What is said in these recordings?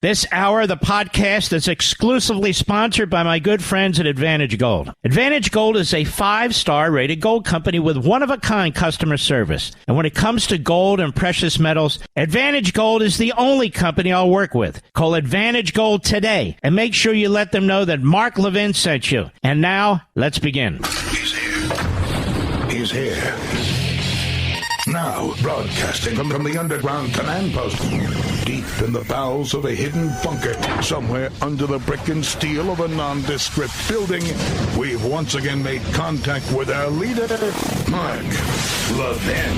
This hour of the podcast is exclusively sponsored by my good friends at Advantage Gold. Advantage Gold is a 5-star rated gold company with one-of-a-kind customer service. And when it comes to gold and precious metals, Advantage Gold is the only company I'll work with. Call Advantage Gold today and make sure you let them know that Mark Levin sent you. And now, let's begin. He's here. He's here. Now, broadcasting from the underground command post, deep in the bowels of a hidden bunker, somewhere under the brick and steel of a nondescript building, we've once again made contact with our leader, Mark Levin.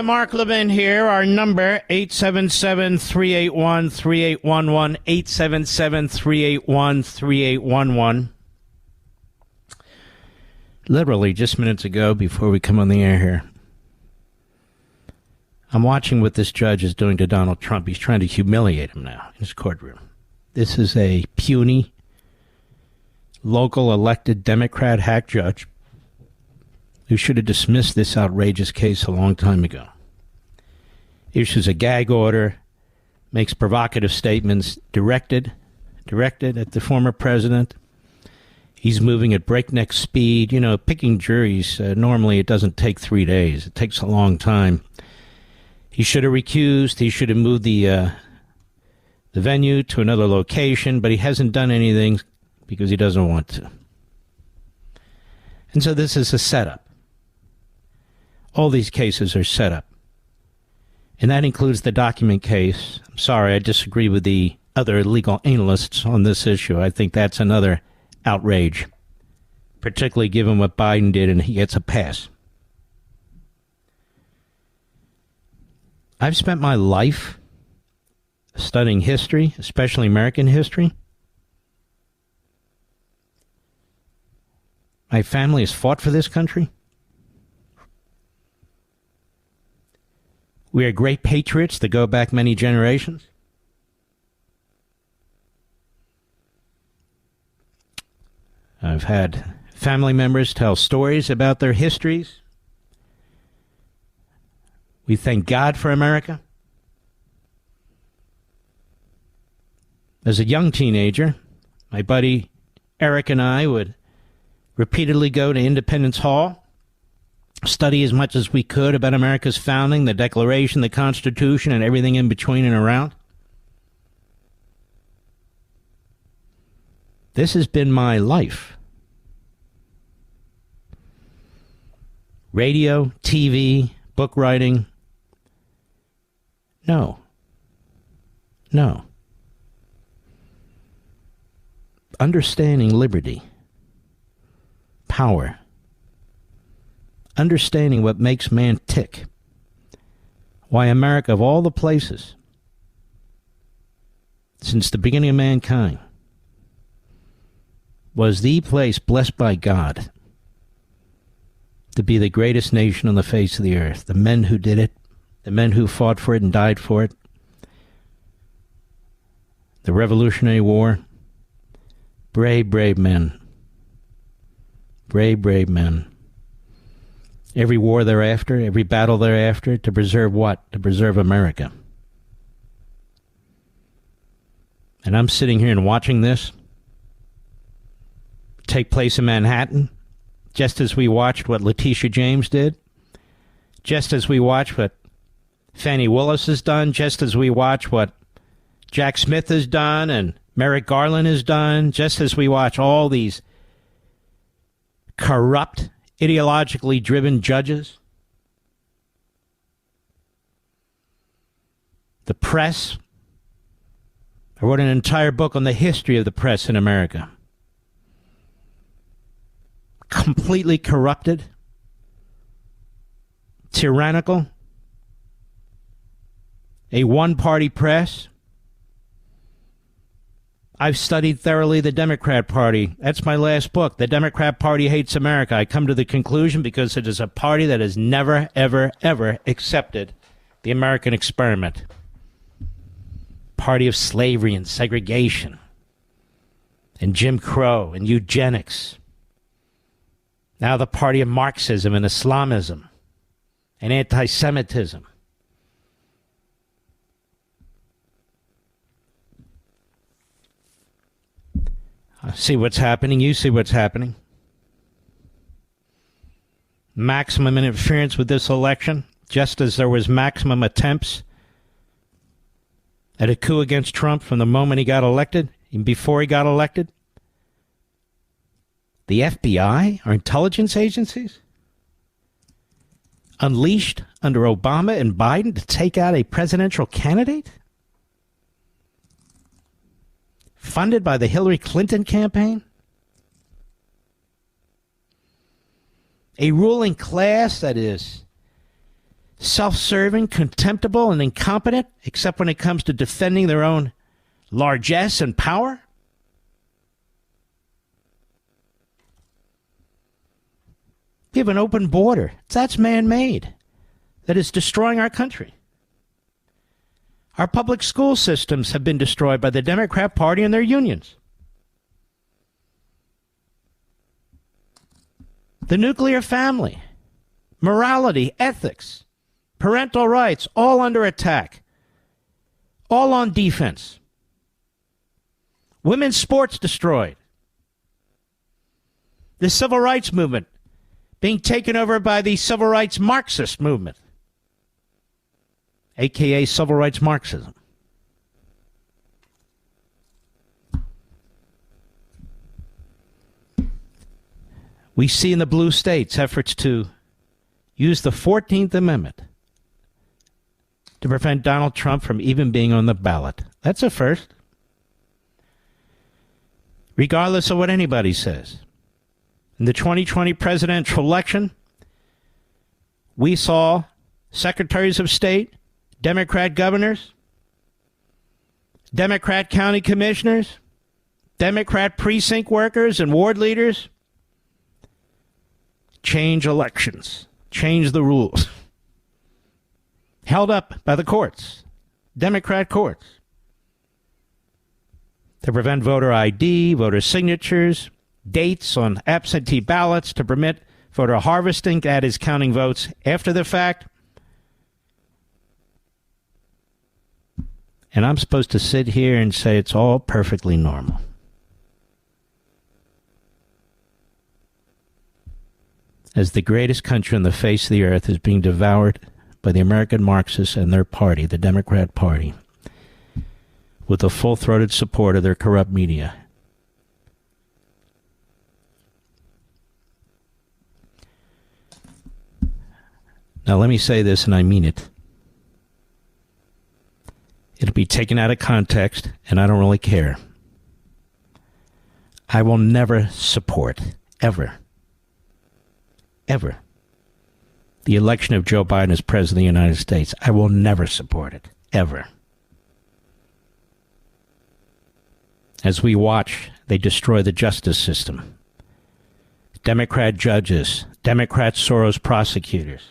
Mark Levin here. Our number, 877-381-3811, 877-381-3811. Literally just minutes ago, before we come on the air here, I'm watching what this judge is doing to Donald Trump. He's trying to humiliate him now in his courtroom. This is a puny, local elected Democrat hack judge who should have dismissed this outrageous case a long time ago. Issues a gag order, makes provocative statements directed at the former president. He's moving at breakneck speed. You know, picking juries, normally it doesn't take 3 days. It takes a long time. He should have recused. He should have moved the venue to another location, but he hasn't done anything because he doesn't want to. And so this is a setup. All these cases are set up. And that includes the document case. I'm sorry, I disagree with the other legal analysts on this issue. I think that's another outrage, particularly given what Biden did, and he gets a pass. I've spent my life studying history, especially American history. My family has fought for this country. We are great patriots that go back many generations. I've had family members tell stories about their histories. We thank God for America. As a young teenager, my buddy Eric and I would repeatedly go to Independence Hall, study as much as we could about America's founding, the Declaration, the Constitution, and everything in between and around. This has been my life. Radio, TV, book writing. No. Understanding liberty, power, understanding what makes man tick. Why America, of all the places, since the beginning of mankind, was the place blessed by God to be the greatest nation on the face of the earth. The men who did it, the men who fought for it and died for it, the Revolutionary War, brave, brave men. Brave, brave men. Every war thereafter, every battle thereafter, to preserve what? To preserve America. And I'm sitting here and watching this take place in Manhattan, just as we watched what Letitia James did, just as we watched what Fannie Willis has done, just as we watch what Jack Smith has done and Merrick Garland has done, just as we watch all these corrupt, ideologically driven judges. The press. I wrote an entire book on the history of the press in America. Completely corrupted, tyrannical, a one-party press. I've studied thoroughly the Democrat Party. That's my last book. The Democrat Party Hates America. I come to the conclusion because it is a party that has never, ever, ever accepted the American experiment. Party of slavery and segregation and Jim Crow and eugenics. Now the party of Marxism and Islamism and anti-Semitism. I see what's happening. You see what's happening. Maximum interference with this election, just as there was maximum attempts at a coup against Trump from the moment he got elected, even before he got elected. The FBI, our intelligence agencies, unleashed under Obama and Biden to take out a presidential candidate? Funded by the Hillary Clinton campaign? A ruling class that is self-serving, contemptible, and incompetent, except when it comes to defending their own largesse and power? We have an open border. That's man-made. That is destroying our country. Our public school systems have been destroyed by the Democrat Party and their unions. The nuclear family, morality, ethics, parental rights, all under attack. All on defense. Women's sports destroyed. The civil rights movement being taken over by the civil rights Marxist movement, a.k.a. civil rights Marxism. We see in the blue states efforts to use the 14th Amendment to prevent Donald Trump from even being on the ballot. That's a first. Regardless of what anybody says. In the 2020 presidential election, we saw secretaries of state, Democrat governors, Democrat county commissioners, Democrat precinct workers and ward leaders change elections, change the rules. Held up by the courts, Democrat courts, to prevent voter ID, voter signatures, dates on absentee ballots, to permit voter harvesting, that is counting votes after the fact. And I'm supposed to sit here and say it's all perfectly normal. As the greatest country on the face of the earth is being devoured by the American Marxists and their party, the Democrat Party, with the full-throated support of their corrupt media. Now, let me say this, and I mean it. It'll be taken out of context, and I don't really care. I will never support, ever, the election of Joe Biden as President of the United States. I will never support it, ever. As we watch, they destroy the justice system. Democrat judges, Democrat Soros prosecutors.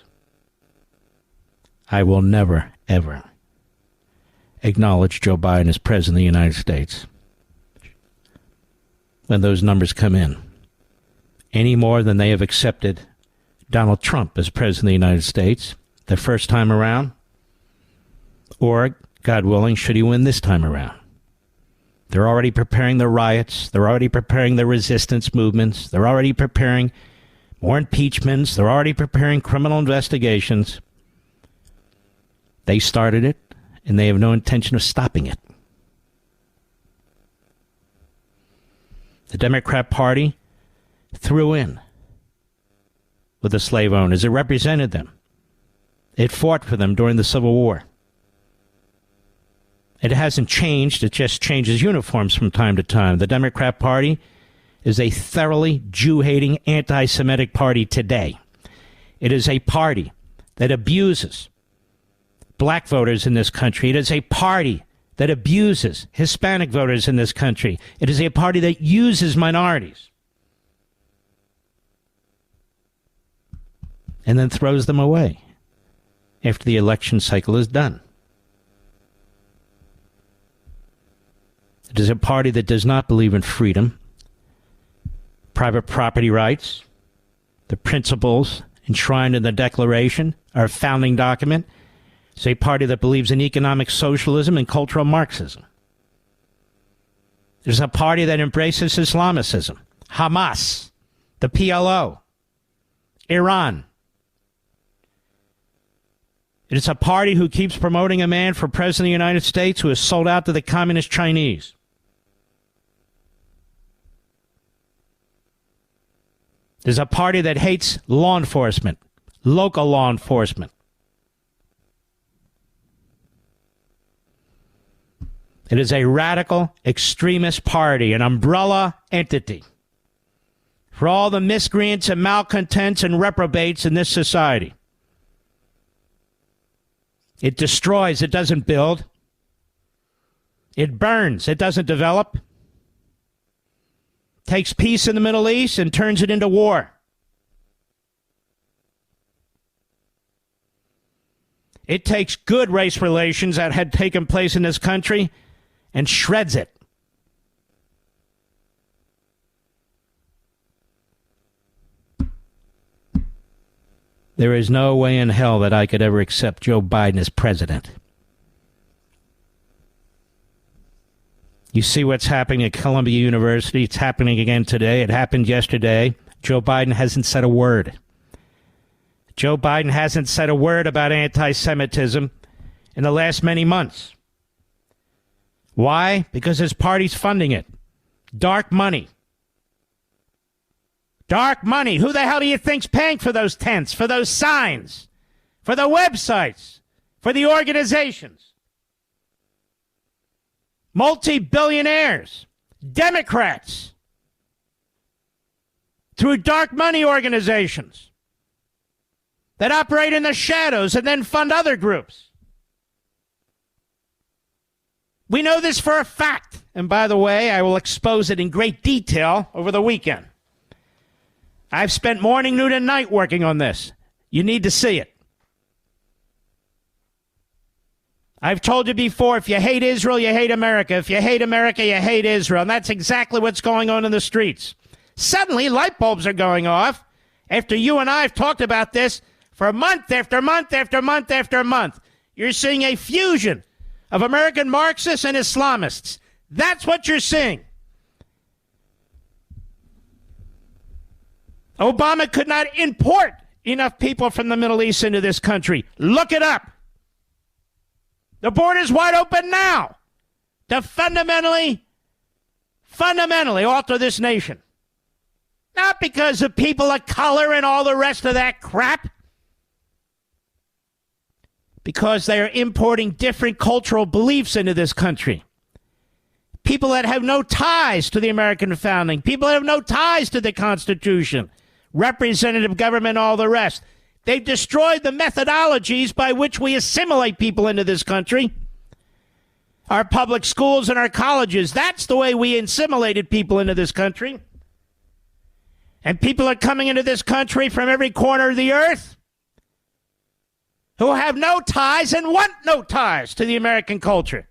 I will never, ever acknowledge Joe Biden as President of the United States when those numbers come in, any more than they have accepted Donald Trump as President of the United States the first time around, or, God willing, should he win this time around, They're already preparing the riots. They're already preparing the resistance movements. They're already preparing more impeachments. They're already preparing criminal investigations. They started it, and they have no intention of stopping it. The Democrat Party threw in with the slave owners. It represented them. It fought for them during the Civil War. It hasn't changed. It just changes uniforms from time to time. The Democrat Party is a thoroughly Jew-hating, anti-Semitic party today. It is a party that abuses black voters in this country. It is a party that abuses Hispanic voters in this country. It is a party that uses minorities and then throws them away after the election cycle is done. It is a party that does not believe in freedom, private property rights, the principles enshrined in the Declaration, our founding document. It's a party that believes in economic socialism and cultural Marxism. It is a party that embraces Islamicism, Hamas, the PLO, Iran. It is a party who keeps promoting a man for president of the United States who is sold out to the communist Chinese. There's a party that hates law enforcement, local law enforcement. It is a radical extremist party, an umbrella entity for all the miscreants and malcontents and reprobates in this society. It destroys, it doesn't build. It burns, it doesn't develop. Takes peace in the Middle East and turns it into war. It takes good race relations that had taken place in this country and shreds it. There is no way in hell that I could ever accept Joe Biden as president. You see what's happening at Columbia University. It's happening again today. It happened yesterday. Joe Biden hasn't said a word. Joe Biden hasn't said a word about anti-Semitism in the last many months. Why? Because his party's funding it. Dark money. Dark money. Who the hell do you think's paying for those tents, for those signs, for the websites, for the organizations? Multi-billionaires, Democrats, through dark money organizations that operate in the shadows and then fund other groups. We know this for a fact. And by the way, I will expose it in great detail over the weekend. I've spent morning, noon, and night working on this. You need to see it. I've told you before, if you hate Israel, you hate America. If you hate America, you hate Israel. And that's exactly what's going on in the streets. Suddenly, light bulbs are going off after you and I have talked about this for month after month after month after month. You're seeing a fusion of American Marxists and Islamists. That's what you're seeing. Obama could not import enough people from the Middle East into this country. Look it up. The border's wide open now to fundamentally alter this nation. Not because of people of color and all the rest of that crap. Because they are importing different cultural beliefs into this country. People that have no ties to the American founding. People that have no ties to the Constitution. Representative government, all the rest. They've destroyed the methodologies by which we assimilate people into this country. Our public schools and our colleges, that's the way we assimilated people into this country. And people are coming into this country from every corner of the earth who have no ties and want no ties to the American culture.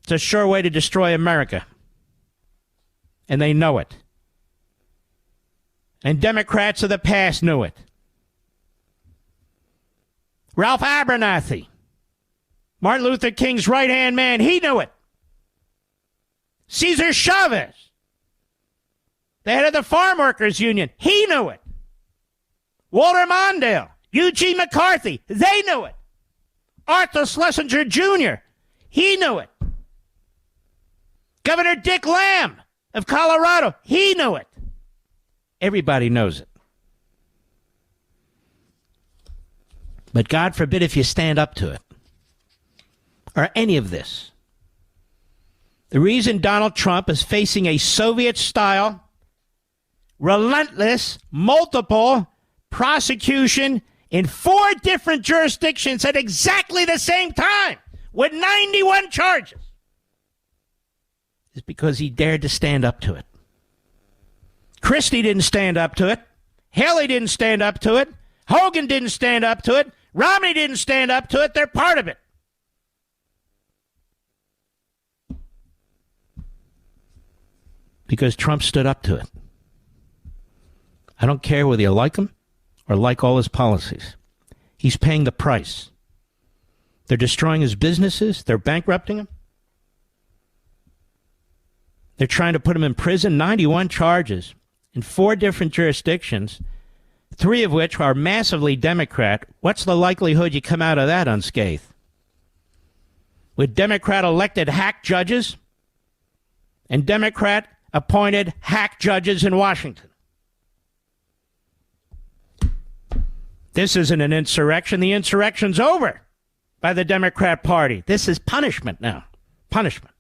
It's a sure way to destroy America. And they know it. And Democrats of the past knew it. Ralph Abernathy, Martin Luther King's right-hand man, he knew it. Cesar Chavez, the head of the Farm Workers Union, he knew it. Walter Mondale, Eugene McCarthy, they knew it. Arthur Schlesinger Jr., he knew it. Governor Dick Lamb of Colorado, he knew it. Everybody knows it. But God forbid if you stand up to it, or any of this. The reason Donald Trump is facing a Soviet-style, relentless, multiple prosecution in 4 different jurisdictions at exactly the same time with 91 charges is because he dared to stand up to it. Christie didn't stand up to it. Haley didn't stand up to it. Hogan didn't stand up to it. Romney didn't stand up to it. They're part of it. Because Trump stood up to it. I don't care whether you like him or like all his policies. He's paying the price. They're destroying his businesses. They're bankrupting him. They're trying to put him in prison. 91 charges in 4 different jurisdictions, 3 of which are massively Democrat. What's the likelihood you come out of that unscathed? With Democrat-elected hack judges and Democrat-appointed hack judges in Washington. This isn't an insurrection. The insurrection's over by the Democrat Party. This is punishment now. Punishment.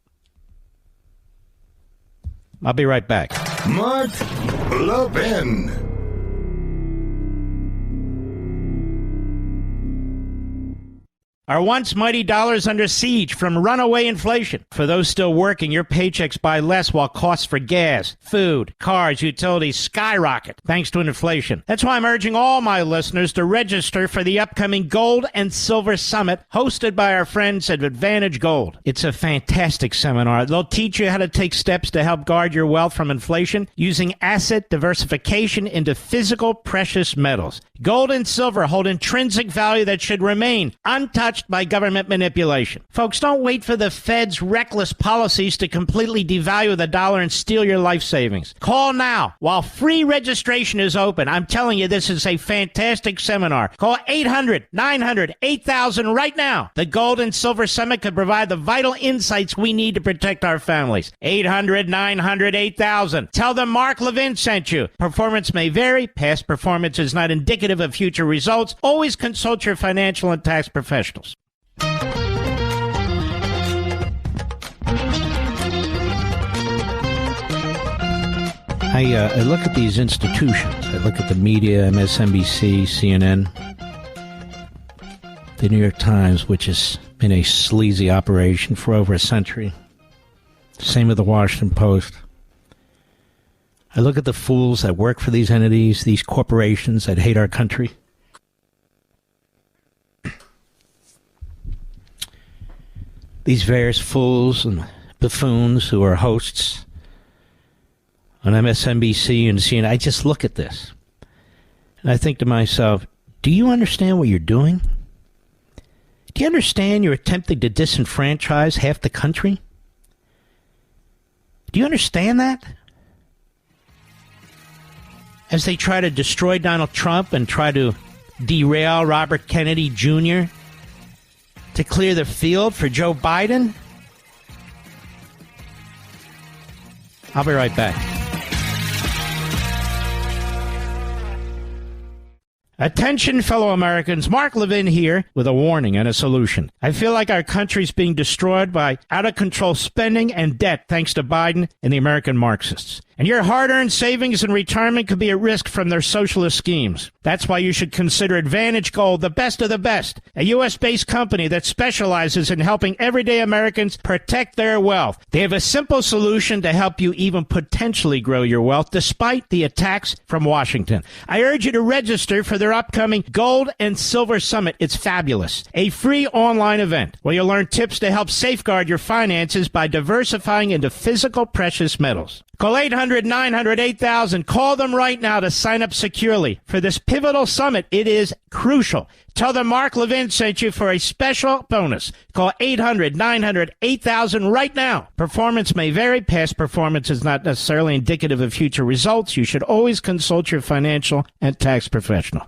I'll be right back. Mark Levin. Our once mighty dollars under siege from runaway inflation. For those still working, your paychecks buy less while costs for gas, food, cars, utilities skyrocket thanks to inflation. That's why I'm urging all my listeners to register for the upcoming Gold and Silver Summit hosted by our friends at Advantage Gold. It's a fantastic seminar. They'll teach you how to take steps to help guard your wealth from inflation using asset diversification into physical precious metals. Gold and silver hold intrinsic value that should remain untouched by government manipulation. Folks, don't wait for the Fed's reckless policies to completely devalue the dollar and steal your life savings. Call now while free registration is open. I'm telling you, this is a fantastic seminar. Call 800-900-8000 right now. The Gold and Silver Summit could provide the vital insights we need to protect our families. 800-900-8000. Tell them Mark Levin sent you. Performance may vary. Past performance is not indicative of future results. Always consult your financial and tax professionals. I look at these institutions. I look at the media, MSNBC, CNN, the New York Times, which has been a sleazy operation for over a century. Same with the Washington Post. I look at the fools that work for these entities, these corporations that hate our country. These various fools and buffoons who are hosts on MSNBC and CNN, I just look at this. And I think to myself, do you understand what you're doing? Do you understand you're attempting to disenfranchise half the country? Do you understand that? As they try to destroy Donald Trump and try to derail Robert Kennedy Jr., to clear the field for Joe Biden? I'll be right back. Attention, fellow Americans. Mark Levin here with a warning and a solution. I feel like our country's being destroyed by out-of-control spending and debt thanks to Biden and the American Marxists. And your hard-earned savings and retirement could be at risk from their socialist schemes. That's why you should consider Advantage Gold, the best of the best, a U.S.-based company that specializes in helping everyday Americans protect their wealth. They have a simple solution to help you even potentially grow your wealth despite the attacks from Washington. I urge you to register for their upcoming Gold and Silver Summit. It's fabulous. A free online event where you'll learn tips to help safeguard your finances by diversifying into physical precious metals. Call 800 800-900-8000. Call them right now to sign up securely for this pivotal summit. It is crucial. Tell them Mark Levin sent you for a special bonus. Call 800-900-8000 right now. Performance may vary. Past performance is not necessarily indicative of future results. You should always consult your financial and tax professional.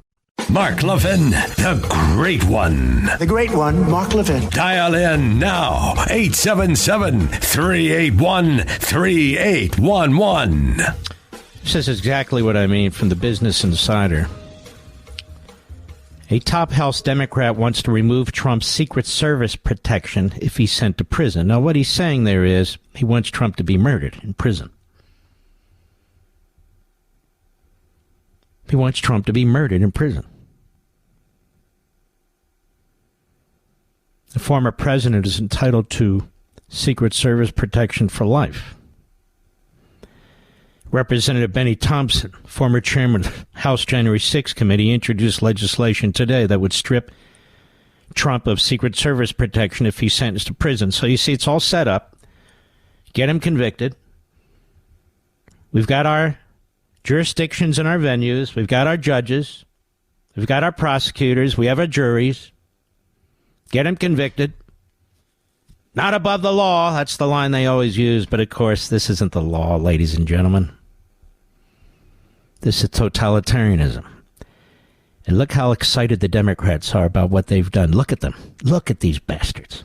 Mark Levin, the great one. The great one, Mark Levin. Dial in now, 877-381-3811. This is exactly what I mean from the Business Insider. A top House Democrat wants to remove Trump's Secret Service protection if he's sent to prison. Now, what he's saying there is he wants Trump to be murdered in prison. He wants Trump to be murdered in prison. The former president is entitled to Secret Service protection for life. Representative Benny Thompson, former chairman of the House January 6 committee, introduced legislation today that would strip Trump of Secret Service protection if he's sentenced to prison. So you see, it's all set up. Get him convicted. We've got our jurisdictions and our venues. We've got our judges. We've got our prosecutors. We have our juries. Get him convicted. Not above the law. That's the line they always use. But, of course, this isn't the law, ladies and gentlemen. This is totalitarianism. And look how excited the Democrats are about what they've done. Look at them. Look at these bastards.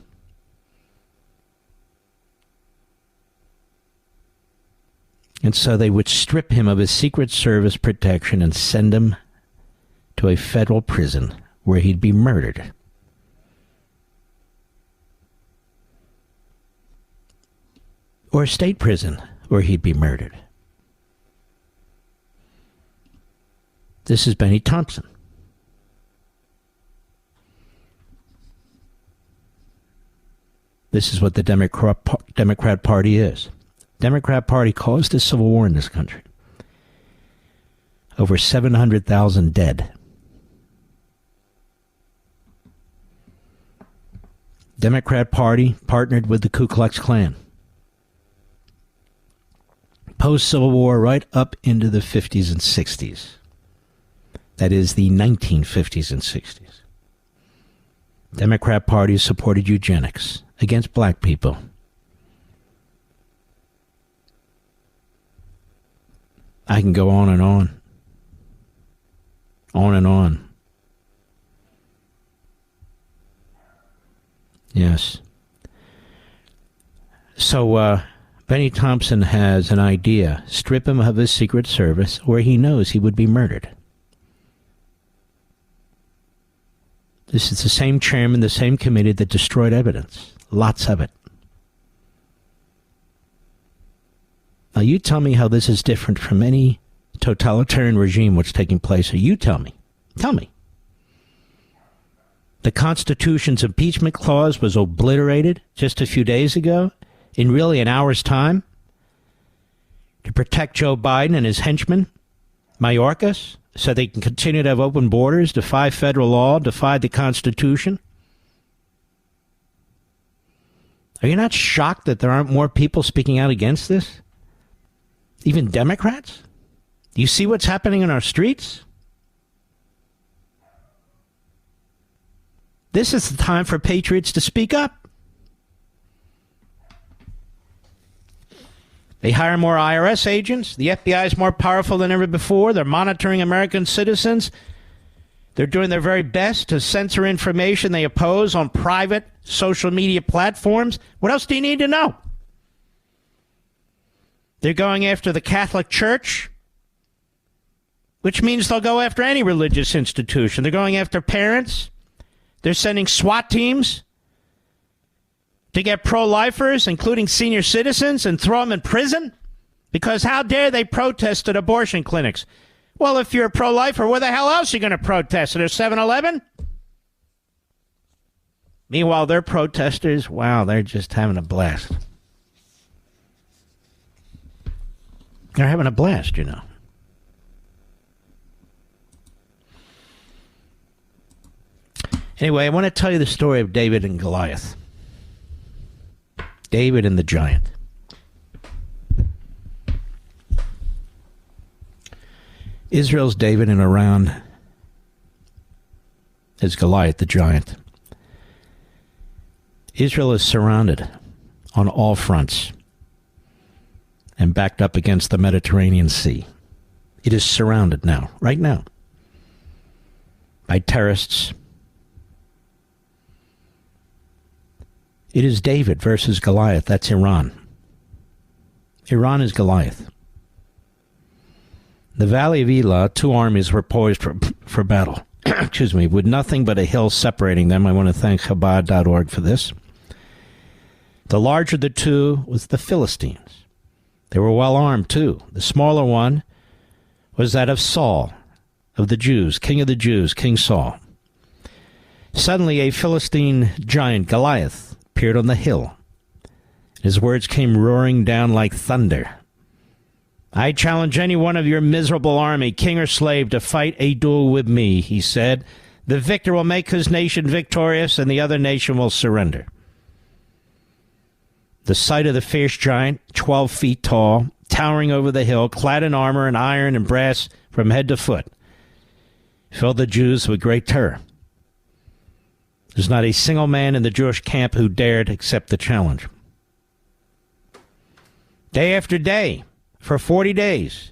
And so they would strip him of his Secret Service protection and send him to a federal prison where he'd be murdered. Or a state prison where he'd be murdered. This is Benny Thompson. This is what the Democrat Party is. Democrat Party caused a civil war in this country. Over 700,000 dead. Democrat Party partnered with the Ku Klux Klan. Post-Civil War right up into the 50s and 60s. That is the 1950s and 60s. Democrat Party supported eugenics against black people. I can go on and on. On and on. Yes. So, Benny Thompson has an idea. Strip him of his Secret Service where he knows he would be murdered. This is the same chairman, the same committee that destroyed evidence. Lots of it. Now, you tell me how this is different from any totalitarian regime what's taking place. Or you tell me. Tell me. The Constitution's impeachment clause was obliterated just a few days ago in really an hour's time to protect Joe Biden and his henchmen, Mayorkas, so they can continue to have open borders, defy federal law, defy the Constitution. Are you not shocked that there aren't more people speaking out against this? Even Democrats? Do you see what's happening in our streets? This is the time for patriots to speak up. They hire more IRS agents. The FBI is more powerful than ever before. They're monitoring American citizens. They're doing their very best to censor information they oppose on private social media platforms. What else do you need to know? They're going after the Catholic Church, which means they'll go after any religious institution. They're going after parents. They're sending SWAT teams to get pro-lifers, including senior citizens, and throw them in prison? Because how dare they protest at abortion clinics? Well, if you're a pro-lifer, where the hell else are you going to protest? At a 7-Eleven? Meanwhile, their protesters, wow, they're just having a blast. They're having a blast, you know. Anyway, I want to tell you the story of David and Goliath. David and the giant. Israel's David and Iran is Goliath the giant. Israel is surrounded on all fronts and backed up against the Mediterranean Sea. It is surrounded now, right now, by terrorists. It is David versus Goliath. That's Iran. Iran is Goliath. The Valley of Elah, two armies were poised for battle. Excuse me, with nothing but a hill separating them. I want to thank Chabad.org for this. The larger of the two was the Philistines. They were well armed, too. The smaller one was that of Saul, of the Jews, king of the Jews, King Saul. Suddenly, a Philistine giant, Goliath, appeared on the hill. His words came roaring down like thunder. I challenge any one of your miserable army, king or slave, to fight a duel with me, he said. The victor will make his nation victorious, and the other nation will surrender. The sight of the fierce giant, 12 feet tall, towering over the hill, clad in armor and iron and brass from head to foot, filled the Jews with great terror. There's not a single man in the Jewish camp who dared accept the challenge. Day after day, for 40 days,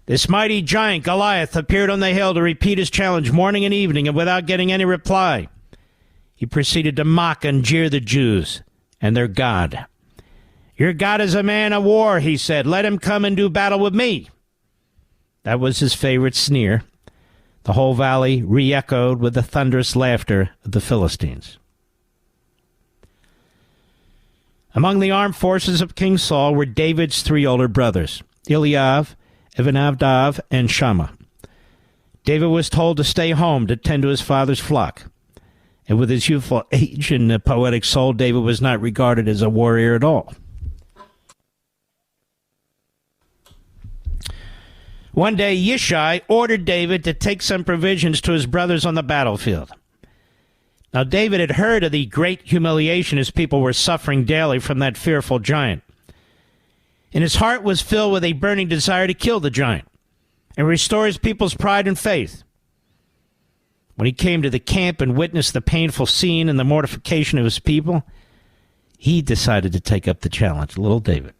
this mighty giant, Goliath, appeared on the hill to repeat his challenge morning and evening, and without getting any reply, he proceeded to mock and jeer the Jews and their God. Your God is a man of war, he said. Let him come and do battle with me. That was his favorite sneer. The whole valley re-echoed with the thunderous laughter of the Philistines. Among the armed forces of King Saul were David's three older brothers, Eliab, Abinadab, and Shammah. David was told to stay home to tend to his father's flock. And with his youthful age and poetic soul, David was not regarded as a warrior at all. One day, Yishai ordered David to take some provisions to his brothers on the battlefield. Now, David had heard of the great humiliation his people were suffering daily from that fearful giant. And his heart was filled with a burning desire to kill the giant and restore his people's pride and faith. When he came to the camp and witnessed the painful scene and the mortification of his people, he decided to take up the challenge, little David.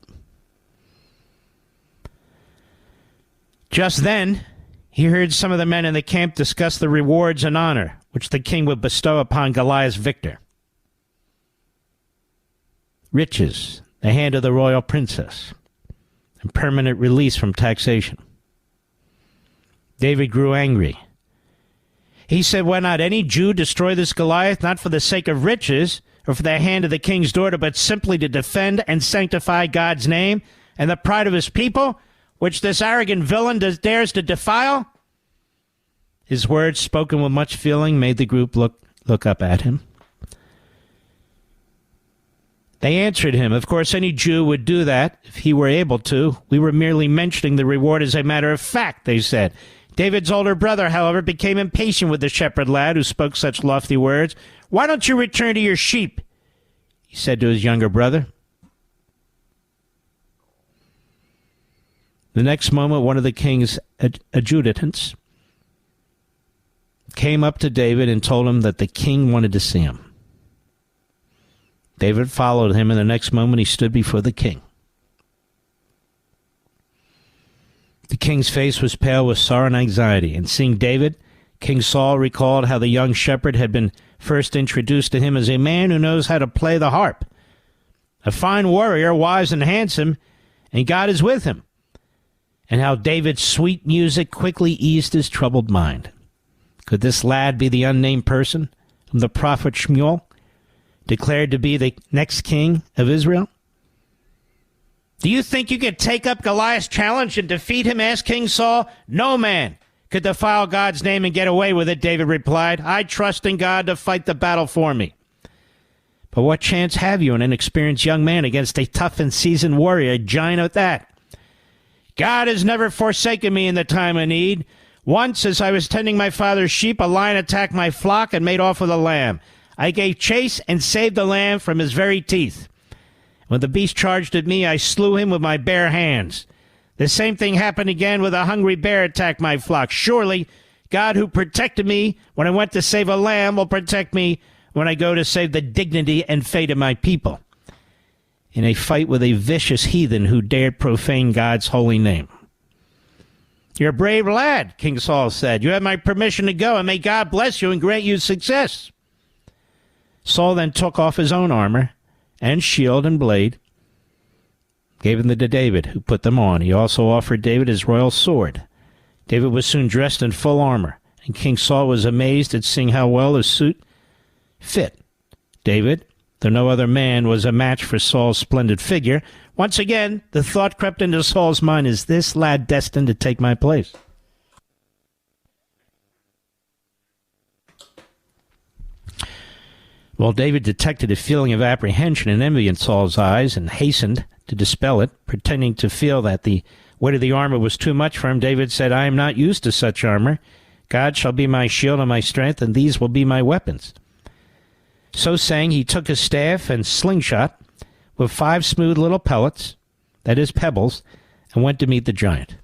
Just then, he heard some of the men in the camp discuss the rewards and honor which the king would bestow upon Goliath's victor. Riches, the hand of the royal princess, and permanent release from taxation. David grew angry. He said, why not any Jew destroy this Goliath, not for the sake of riches or for the hand of the king's daughter, but simply to defend and sanctify God's name and the pride of his people, which this arrogant villain dares to defile? His words, spoken with much feeling, made the group look up at him. They answered him, of course any Jew would do that if he were able to. We were merely mentioning the reward as a matter of fact, they said. David's older brother, however, became impatient with the shepherd lad who spoke such lofty words. Why don't you return to your sheep? He said to his younger brother. The next moment, one of the king's adjutants came up to David and told him that the king wanted to see him. David followed him, and the next moment he stood before the king. The king's face was pale with sorrow and anxiety, and seeing David, King Saul recalled how the young shepherd had been first introduced to him as a man who knows how to play the harp, a fine warrior, wise and handsome, and God is with him, and how David's sweet music quickly eased his troubled mind. Could this lad be the unnamed person whom the prophet Shmuel declared to be the next king of Israel? Do you think you could take up Goliath's challenge and defeat him? Asked King Saul. No man could defile God's name and get away with it, David replied. I trust in God to fight the battle for me. But what chance have you, an inexperienced young man, against a tough and seasoned warrior, a giant at that? God has never forsaken me in the time of need. Once, as I was tending my father's sheep, a lion attacked my flock and made off with a lamb. I gave chase and saved the lamb from his very teeth. When the beast charged at me, I slew him with my bare hands. The same thing happened again with a hungry bear attacked my flock. Surely God, who protected me when I went to save a lamb, will protect me when I go to save the dignity and fate of my people in a fight with a vicious heathen who dared profane God's holy name. You're a brave lad, King Saul said. You have my permission to go, and may God bless you and grant you success. Saul then took off his own armor and shield and blade, gave them to David, who put them on. He also offered David his royal sword. David was soon dressed in full armor, and King Saul was amazed at seeing how well his suit fit David, though no other man was a match for Saul's splendid figure. Once again, the thought crept into Saul's mind, is this lad destined to take my place? Well, David detected a feeling of apprehension and envy in Saul's eyes and hastened to dispel it, pretending to feel that the weight of the armor was too much for him. David said, I am not used to such armor. God shall be my shield and my strength, and these will be my weapons. So saying, he took his staff and slingshot with 5 smooth little pellets, that is, pebbles, and went to meet the giant.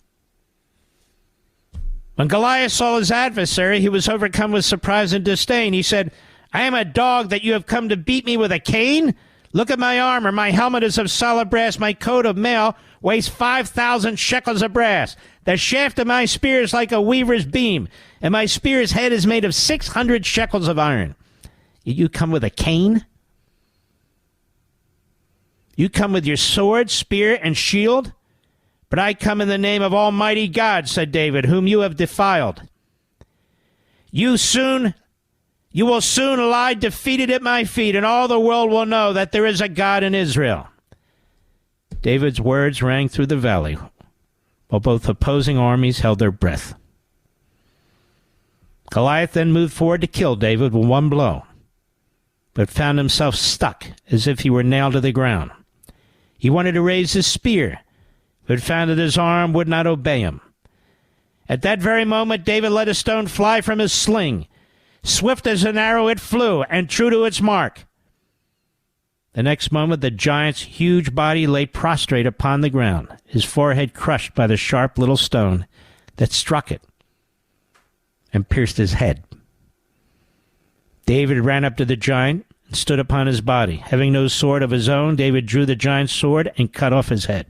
When Goliath saw his adversary, he was overcome with surprise and disdain. He said, I am a dog that you have come to beat me with a cane? Look at my armor. My helmet is of solid brass. My coat of mail weighs 5,000 shekels of brass. The shaft of my spear is like a weaver's beam, and my spear's head is made of 600 shekels of iron. You come with a cane? You come with your sword, spear, and shield? But I come in the name of Almighty God, said David, whom you have defiled. You will soon lie defeated at my feet, and all the world will know that there is a God in Israel. David's words rang through the valley, while both opposing armies held their breath. Goliath then moved forward to kill David with one blow, but found himself stuck as if he were nailed to the ground. He wanted to raise his spear, but found that his arm would not obey him. At that very moment, David let a stone fly from his sling. Swift as an arrow it flew, and true to its mark. The next moment, the giant's huge body lay prostrate upon the ground, his forehead crushed by the sharp little stone that struck it and pierced his head. David ran up to the giant and stood upon his body. Having no sword of his own, David drew the giant's sword and cut off his head.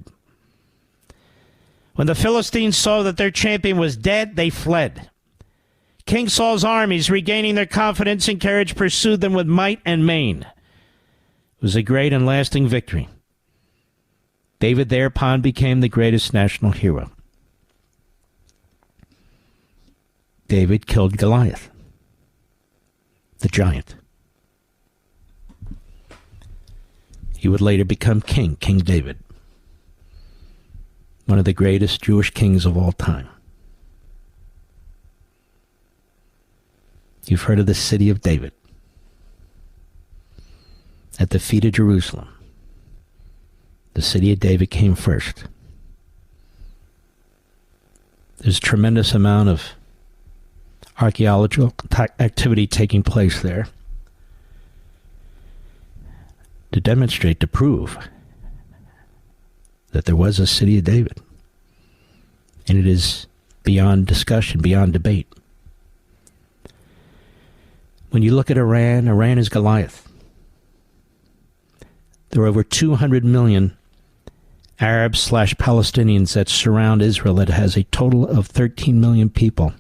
When the Philistines saw that their champion was dead, they fled. King Saul's armies, regaining their confidence and courage, pursued them with might and main. It was a great and lasting victory. David thereupon became the greatest national hero. David killed Goliath, the giant. He would later become king, King David, one of the greatest Jewish kings of all time. You've heard of the city of David. At the feet of Jerusalem, the city of David came first. There's a tremendous amount of archaeological activity taking place there to demonstrate, to prove that there was a city of David. And it is beyond discussion, beyond debate. When you look at Iran, Iran is Goliath. There are over 200 million Arabs/Palestinians that surround Israel that has a total of 13 million people,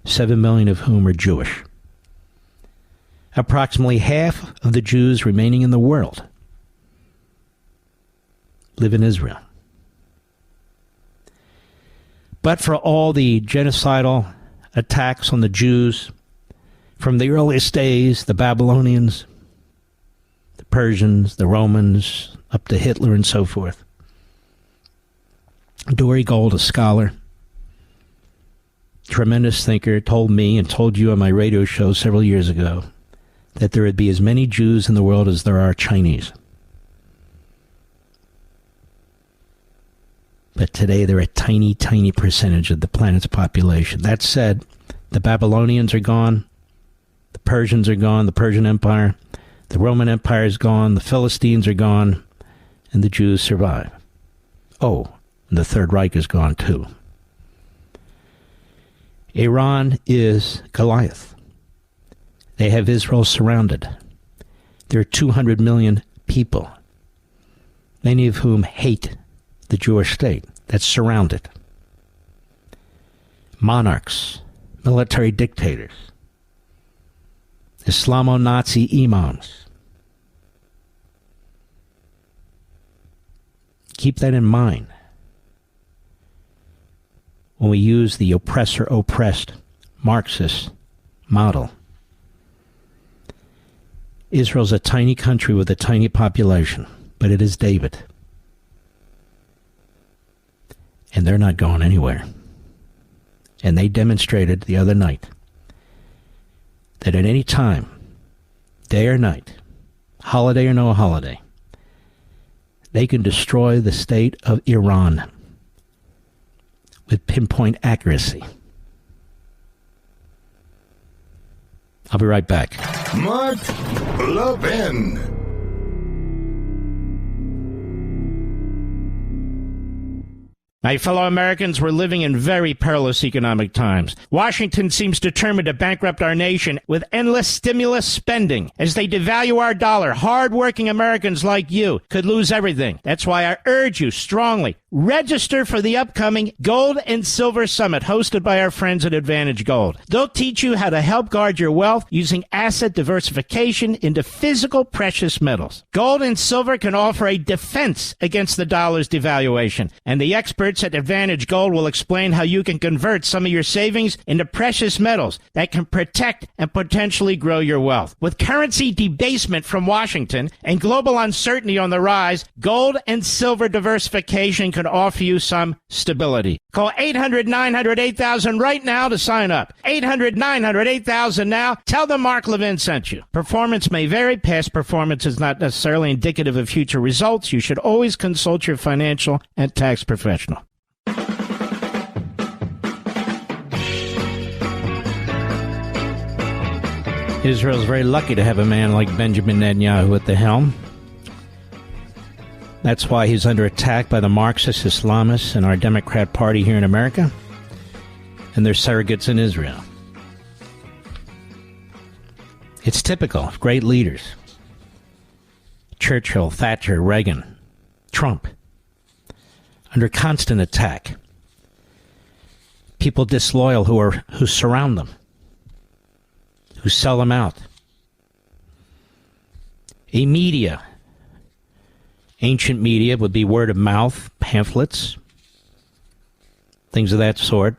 7 million of whom are Jewish. Approximately half of the Jews remaining in the world live in Israel. But for all the genocidal attacks on the Jews from the earliest days, the Babylonians, the Persians, the Romans, up to Hitler and so forth, Dory Gold, a scholar, tremendous thinker, told me and told you on my radio show several years ago that there would be as many Jews in the world as there are Chinese. But today they're a tiny, tiny percentage of the planet's population. That said, the Babylonians are gone, the Persians are gone, the Persian Empire, the Roman Empire is gone, the Philistines are gone, and the Jews survive. Oh, And the Third Reich is gone too. Iran is Goliath. They have Israel surrounded. There are 200 million people, many of whom hate the Jewish state that's surrounded. Monarchs, military dictators, Islamo-Nazi imams. Keep that in mind when we use the oppressor-oppressed Marxist model. Israel's a tiny country with a tiny population, but it is David. And they're not going anywhere. And they demonstrated the other night that at any time, day or night, holiday or no holiday, they can destroy the state of Iran with pinpoint accuracy. I'll be right back. Mark Levin. My fellow Americans, we're living in very perilous economic times. Washington seems determined to bankrupt our nation with endless stimulus spending. As they devalue our dollar, hard-working Americans like you could lose everything. That's why I urge you strongly, register for the upcoming Gold and Silver Summit hosted by our friends at Advantage Gold. They'll teach you how to help guard your wealth using asset diversification into physical precious metals. Gold and silver can offer a defense against the dollar's devaluation, and the experts at Advantage Gold will explain how you can convert some of your savings into precious metals that can protect and potentially grow your wealth. With currency debasement from Washington and global uncertainty on the rise, gold and silver diversification can offer you some stability. Call 800-900-8000 right now to sign up. 800-900-8000 now. Tell them Mark Levin sent you. Performance may vary. Past performance is not necessarily indicative of future results. You should always consult your financial and tax professional. Israel's very lucky to have a man like Benjamin Netanyahu at the helm. That's why he's under attack by the Marxist Islamists and our Democrat Party here in America and their surrogates in Israel. It's typical of great leaders. Churchill, Thatcher, Reagan, Trump, under constant attack. People disloyal who surround them, who sell them out. A media, ancient media would be word of mouth, pamphlets, things of that sort,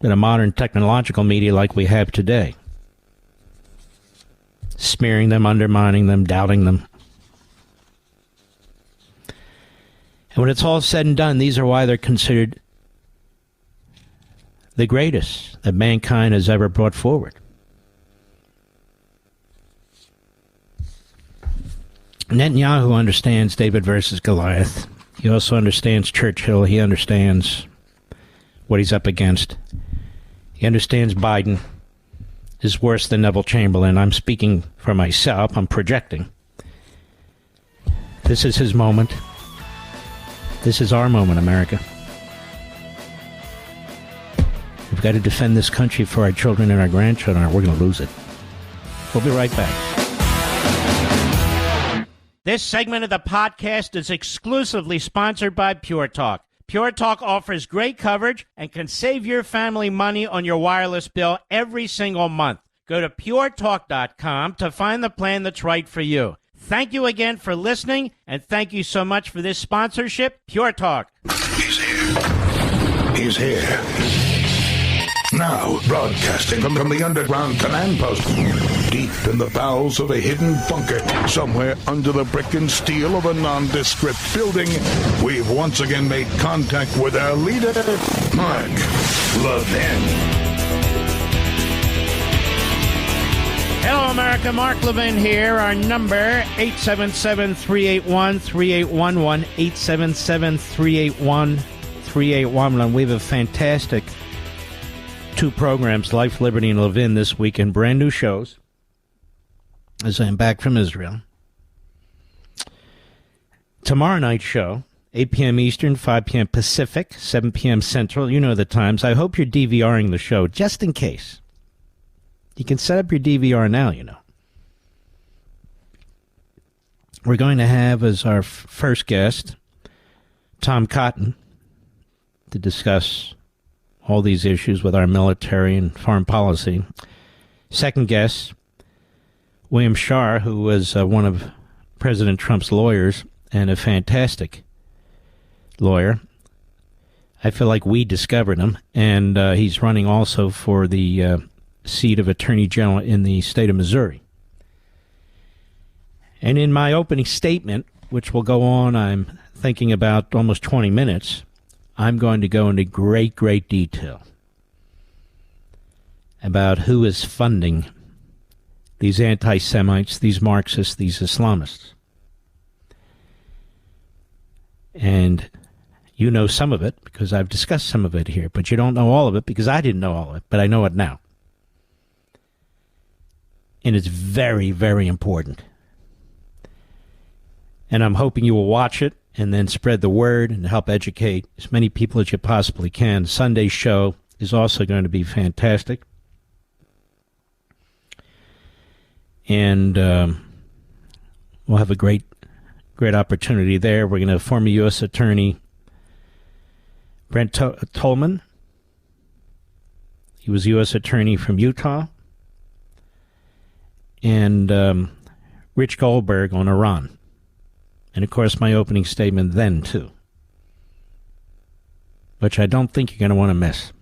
in a modern technological media like we have today. Smearing them, undermining them, doubting them. And when it's all said and done, these are why they're considered the greatest that mankind has ever brought forward. Netanyahu understands David versus Goliath. He also understands Churchill. He understands what he's up against. He understands Biden is worse than Neville Chamberlain. I'm speaking for myself. I'm projecting. This is his moment. This is our moment, America. We've got to defend this country for our children and our grandchildren, or we're going to lose it. We'll be right back. This segment of the podcast is exclusively sponsored by Pure Talk. Pure Talk offers great coverage and can save your family money on your wireless bill every single month. Go to puretalk.com to find the plan that's right for you. Thank you again for listening, and thank you so much for this sponsorship, Pure Talk. He's here. He's here. Now, broadcasting from the underground command post, deep in the bowels of a hidden bunker, somewhere under the brick and steel of a nondescript building, we've once again made contact with our leader, Mark Levin. Hello, America. Mark Levin here. Our number, 877-381-3811, 877-381-3811. We have a fantastic two programs, Life, Liberty, and Levin, this week, and brand new shows as I'm back from Israel. Tomorrow night's show 8 p.m. Eastern, 5 p.m. Pacific, 7 p.m. Central. You know the times. I hope you're DVRing the show, just in case. You can set up your DVR now, you know. We're going to have as our first guest Tom Cotton to discuss all these issues with our military and foreign policy. Second guest, William Schaar, who was one of President Trump's lawyers and a fantastic lawyer. I feel like we discovered him, and he's running also for the seat of Attorney General in the state of Missouri. And in my opening statement, which will go on, I'm thinking about almost 20 minutes, I'm going to go into great, great detail about who is funding these anti-Semites, these Marxists, these Islamists. And you know some of it because I've discussed some of it here, but you don't know all of it because I didn't know all of it, but I know it now. And it's very, very important. And I'm hoping you will watch it and then spread the word and help educate as many people as you possibly can. Sunday's show is also going to be fantastic. And we'll have a great opportunity there. We're going to have former U.S. Attorney Brent Tolman. He was U.S. Attorney from Utah. And Rich Goldberg on Iran. And, of course, my opening statement then, too, which I don't think you're going to want to miss.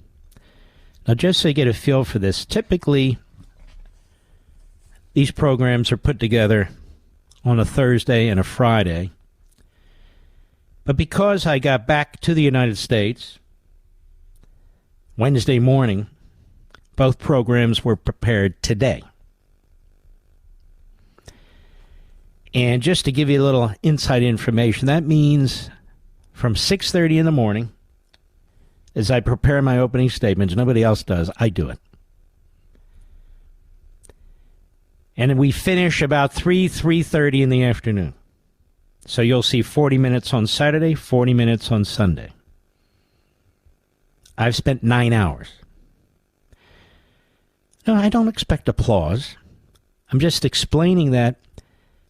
Now, just so you get a feel for this, typically these programs are put together on a Thursday and a Friday. But because I got back to the United States Wednesday morning, both programs were prepared today. And just to give you a little inside information, that means from 6:30 in the morning, as I prepare my opening statements, nobody else does, I do it. And we finish about 3:30 in the afternoon. So you'll see 40 minutes on Saturday, 40 minutes on Sunday. I've spent 9 hours. No, I don't expect applause. I'm just explaining that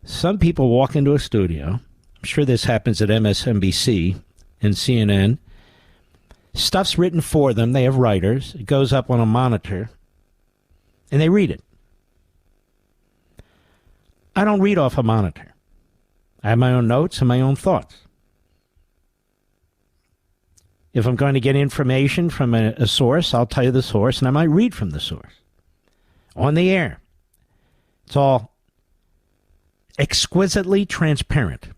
some people walk into a studio. I'm sure this happens at MSNBC and CNN. Stuff's written for them. They have writers. It goes up on a monitor, and they read it. I don't read off a monitor. I have my own notes and my own thoughts. If I'm going to get information from a source, I'll tell you the source, and I might read from the source. On the air. It's all exquisitely transparent.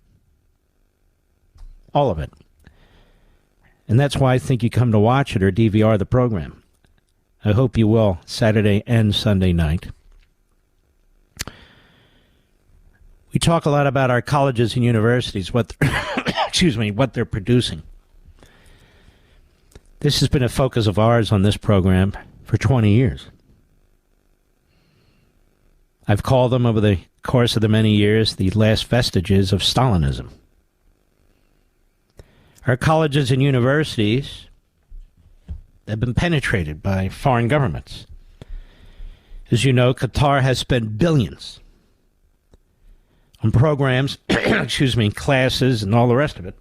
All of it. And that's why I think you come to watch it or DVR the program. I hope you will Saturday and Sunday night. We talk a lot about our colleges and universities, what they're producing. This has been a focus of ours on this program for 20 years. I've called them over the course of the many years the last vestiges of Stalinism. Our colleges and universities have been penetrated by foreign governments. As you know, Qatar has spent billions on programs, classes and all the rest of it,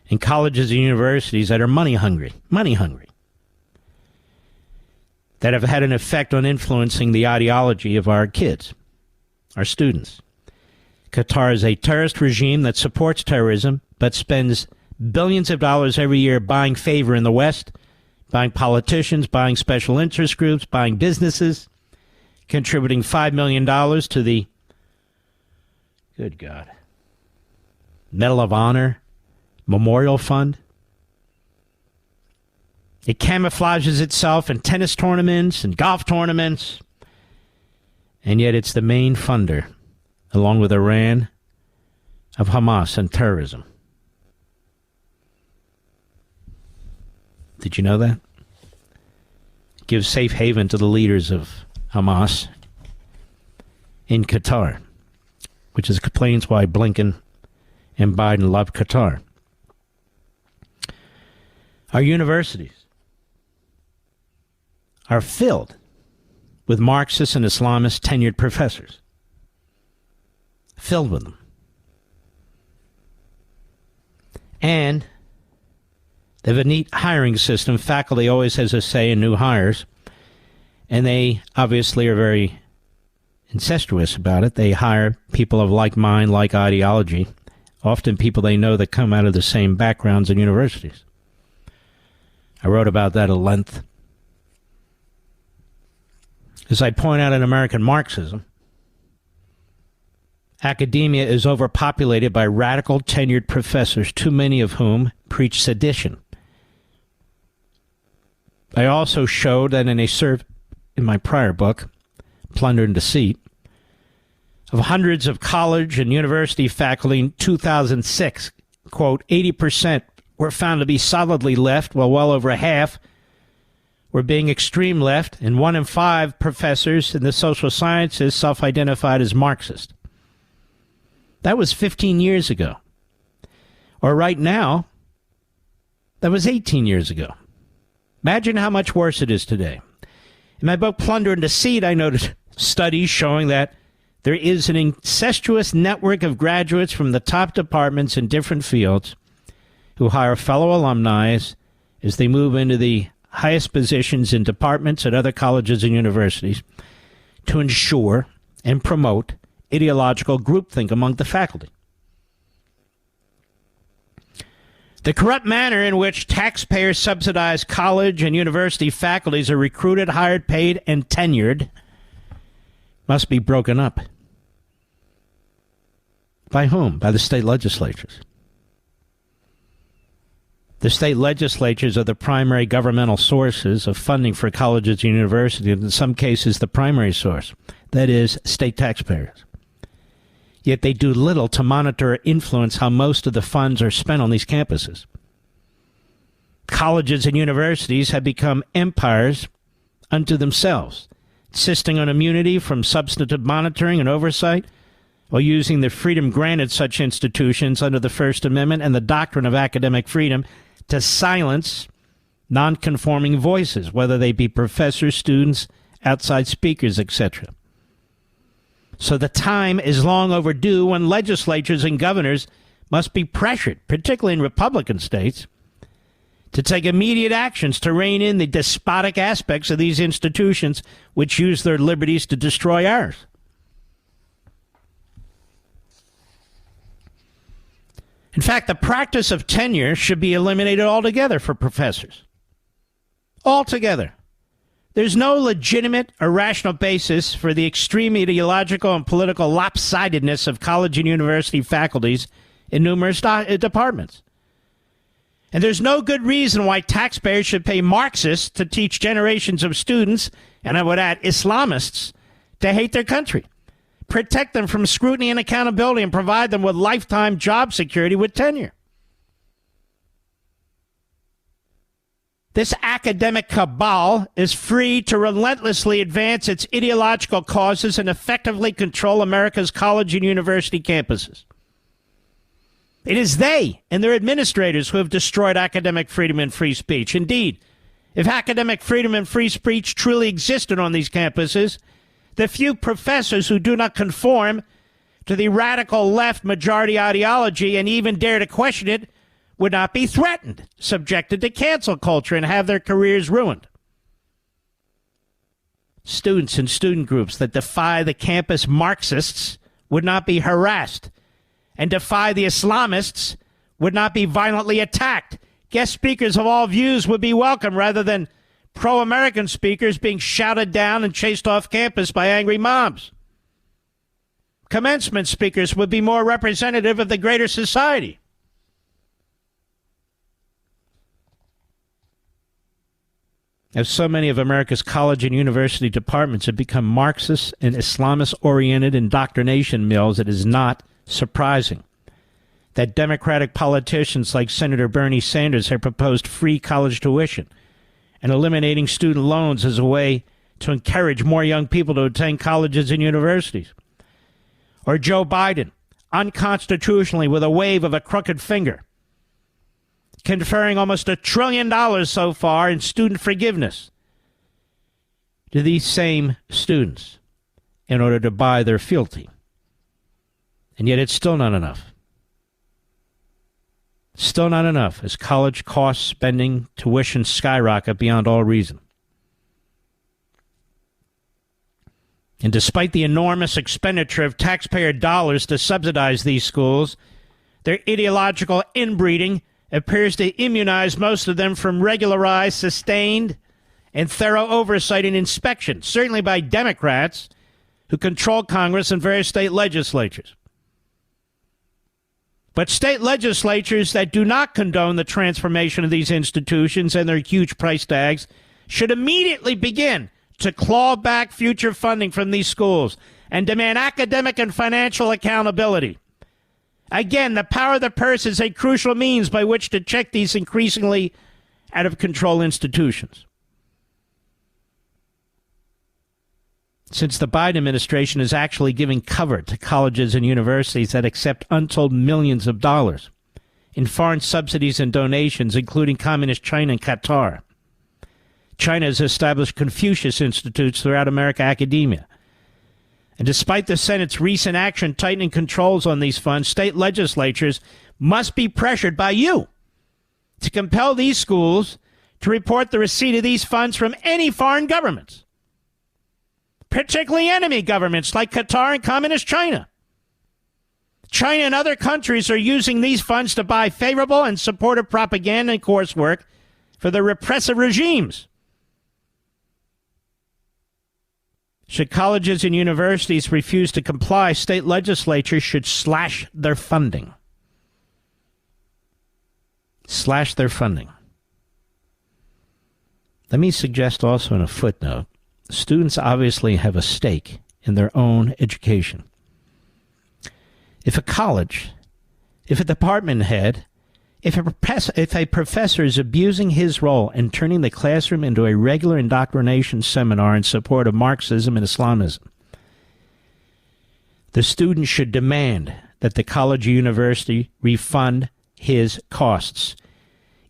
in colleges and universities that are money hungry, that have had an effect on influencing the ideology of our kids, our students. Qatar is a terrorist regime that supports terrorism, but spends billions of dollars every year buying favor in the West, buying politicians, buying special interest groups, buying businesses, contributing $5 million to the, good God, Medal of Honor Memorial Fund. It camouflages itself in tennis tournaments and golf tournaments, and yet it's the main funder, along with Iran, of Hamas and terrorism. Did you know that? It gives safe haven to the leaders of Hamas in Qatar, which explains why Blinken and Biden love Qatar. Our universities are filled with Marxist and Islamist tenured professors. Filled with them. And they have a neat hiring system. Faculty always has a say in new hires. And they obviously are very incestuous about it. They hire people of like mind, like ideology, often people they know that come out of the same backgrounds and universities. I wrote about that at length. As I point out in American Marxism, academia is overpopulated by radical tenured professors, too many of whom preach sedition. I also showed that in a survey in my prior book, Plunder and Deceit, of hundreds of college and university faculty in 2006, quote, 80% were found to be solidly left, while well over half were being extreme left, and 1 in 5 professors in the social sciences self-identified as Marxist. That was 15 years ago. Or right now, that was 18 years ago. Imagine how much worse it is today. In my book, Plunder and Deceit, I noted studies showing that there is an incestuous network of graduates from the top departments in different fields who hire fellow alumni as they move into the highest positions in departments at other colleges and universities to ensure and promote ideological groupthink among the faculty. The corrupt manner in which taxpayers subsidize college and university faculties are recruited, hired, paid, and tenured must be broken up. By whom? By the state legislatures. The state legislatures are the primary governmental sources of funding for colleges and universities, and in some cases the primary source. That is, state taxpayers. Yet they do little to monitor or influence how most of the funds are spent on these campuses. Colleges and universities have become empires unto themselves, insisting on immunity from substantive monitoring and oversight, while using the freedom granted such institutions under the First Amendment and the doctrine of academic freedom to silence nonconforming voices, whether they be professors, students, outside speakers, etc. So the time is long overdue when legislatures and governors must be pressured, particularly in Republican states, to take immediate actions to rein in the despotic aspects of these institutions which use their liberties to destroy ours. In fact, the practice of tenure should be eliminated altogether for professors. Altogether. There's no legitimate or rational basis for the extreme ideological and political lopsidedness of college and university faculties in numerous departments. And there's no good reason why taxpayers should pay Marxists to teach generations of students, and I would add Islamists, to hate their country, protect them from scrutiny and accountability, and provide them with lifetime job security with tenure. This academic cabal is free to relentlessly advance its ideological causes and effectively control America's college and university campuses. It is they and their administrators who have destroyed academic freedom and free speech. Indeed, if academic freedom and free speech truly existed on these campuses, the few professors who do not conform to the radical left majority ideology and even dare to question it would not be threatened, subjected to cancel culture, and have their careers ruined. Students and student groups that defy the campus Marxists would not be harassed, and defy the Islamists would not be violently attacked. Guest speakers of all views would be welcome rather than pro-American speakers being shouted down and chased off campus by angry mobs. Commencement speakers would be more representative of the greater society. As so many of America's college and university departments have become Marxist and Islamist-oriented indoctrination mills, it is not surprising that Democratic politicians like Senator Bernie Sanders have proposed free college tuition and eliminating student loans as a way to encourage more young people to attend colleges and universities. Or Joe Biden, unconstitutionally with a wave of a crooked finger, conferring almost $1 trillion so far in student forgiveness to these same students in order to buy their fealty. And yet it's still not enough. Still not enough as college costs, spending, tuition skyrocket beyond all reason. And despite the enormous expenditure of taxpayer dollars to subsidize these schools, their ideological inbreeding appears to immunize most of them from regularized, sustained, and thorough oversight and inspection, certainly by Democrats who control Congress and various state legislatures. But state legislatures that do not condone the transformation of these institutions and their huge price tags should immediately begin to claw back future funding from these schools and demand academic and financial accountability. Again, the power of the purse is a crucial means by which to check these increasingly out-of-control institutions. Since the Biden administration is actually giving cover to colleges and universities that accept untold millions of dollars in foreign subsidies and donations, including Communist China and Qatar. China has established Confucius Institutes throughout American academia. And despite the Senate's recent action tightening controls on these funds, state legislatures must be pressured by you to compel these schools to report the receipt of these funds from any foreign governments, particularly enemy governments like Qatar and Communist China. China and other countries are using these funds to buy favorable and supportive propaganda and coursework for their repressive regimes. Should colleges and universities refuse to comply, state legislatures should slash their funding. Slash their funding. Let me suggest also in a footnote, students obviously have a stake in their own education. If a college, if a department head, if a professor is abusing his role and turning the classroom into a regular indoctrination seminar in support of Marxism and Islamism, the student should demand that the college or university refund his costs.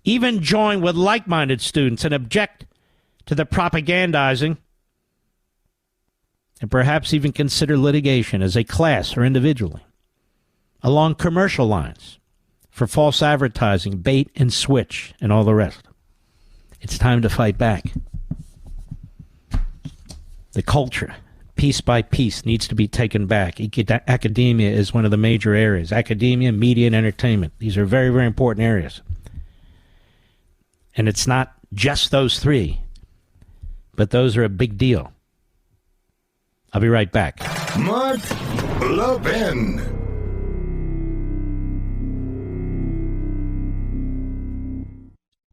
Even join with like-minded students and object to the propagandizing, and perhaps even consider litigation as a class or individually, along commercial lines, for false advertising, bait and switch, and all the rest. It's time to fight back. The culture, piece by piece, needs to be taken back. Academia is one of the major areas. Academia, media, and entertainment. These are very, very important areas. And it's not just those three, but those are a big deal. I'll be right back. Mark Levin.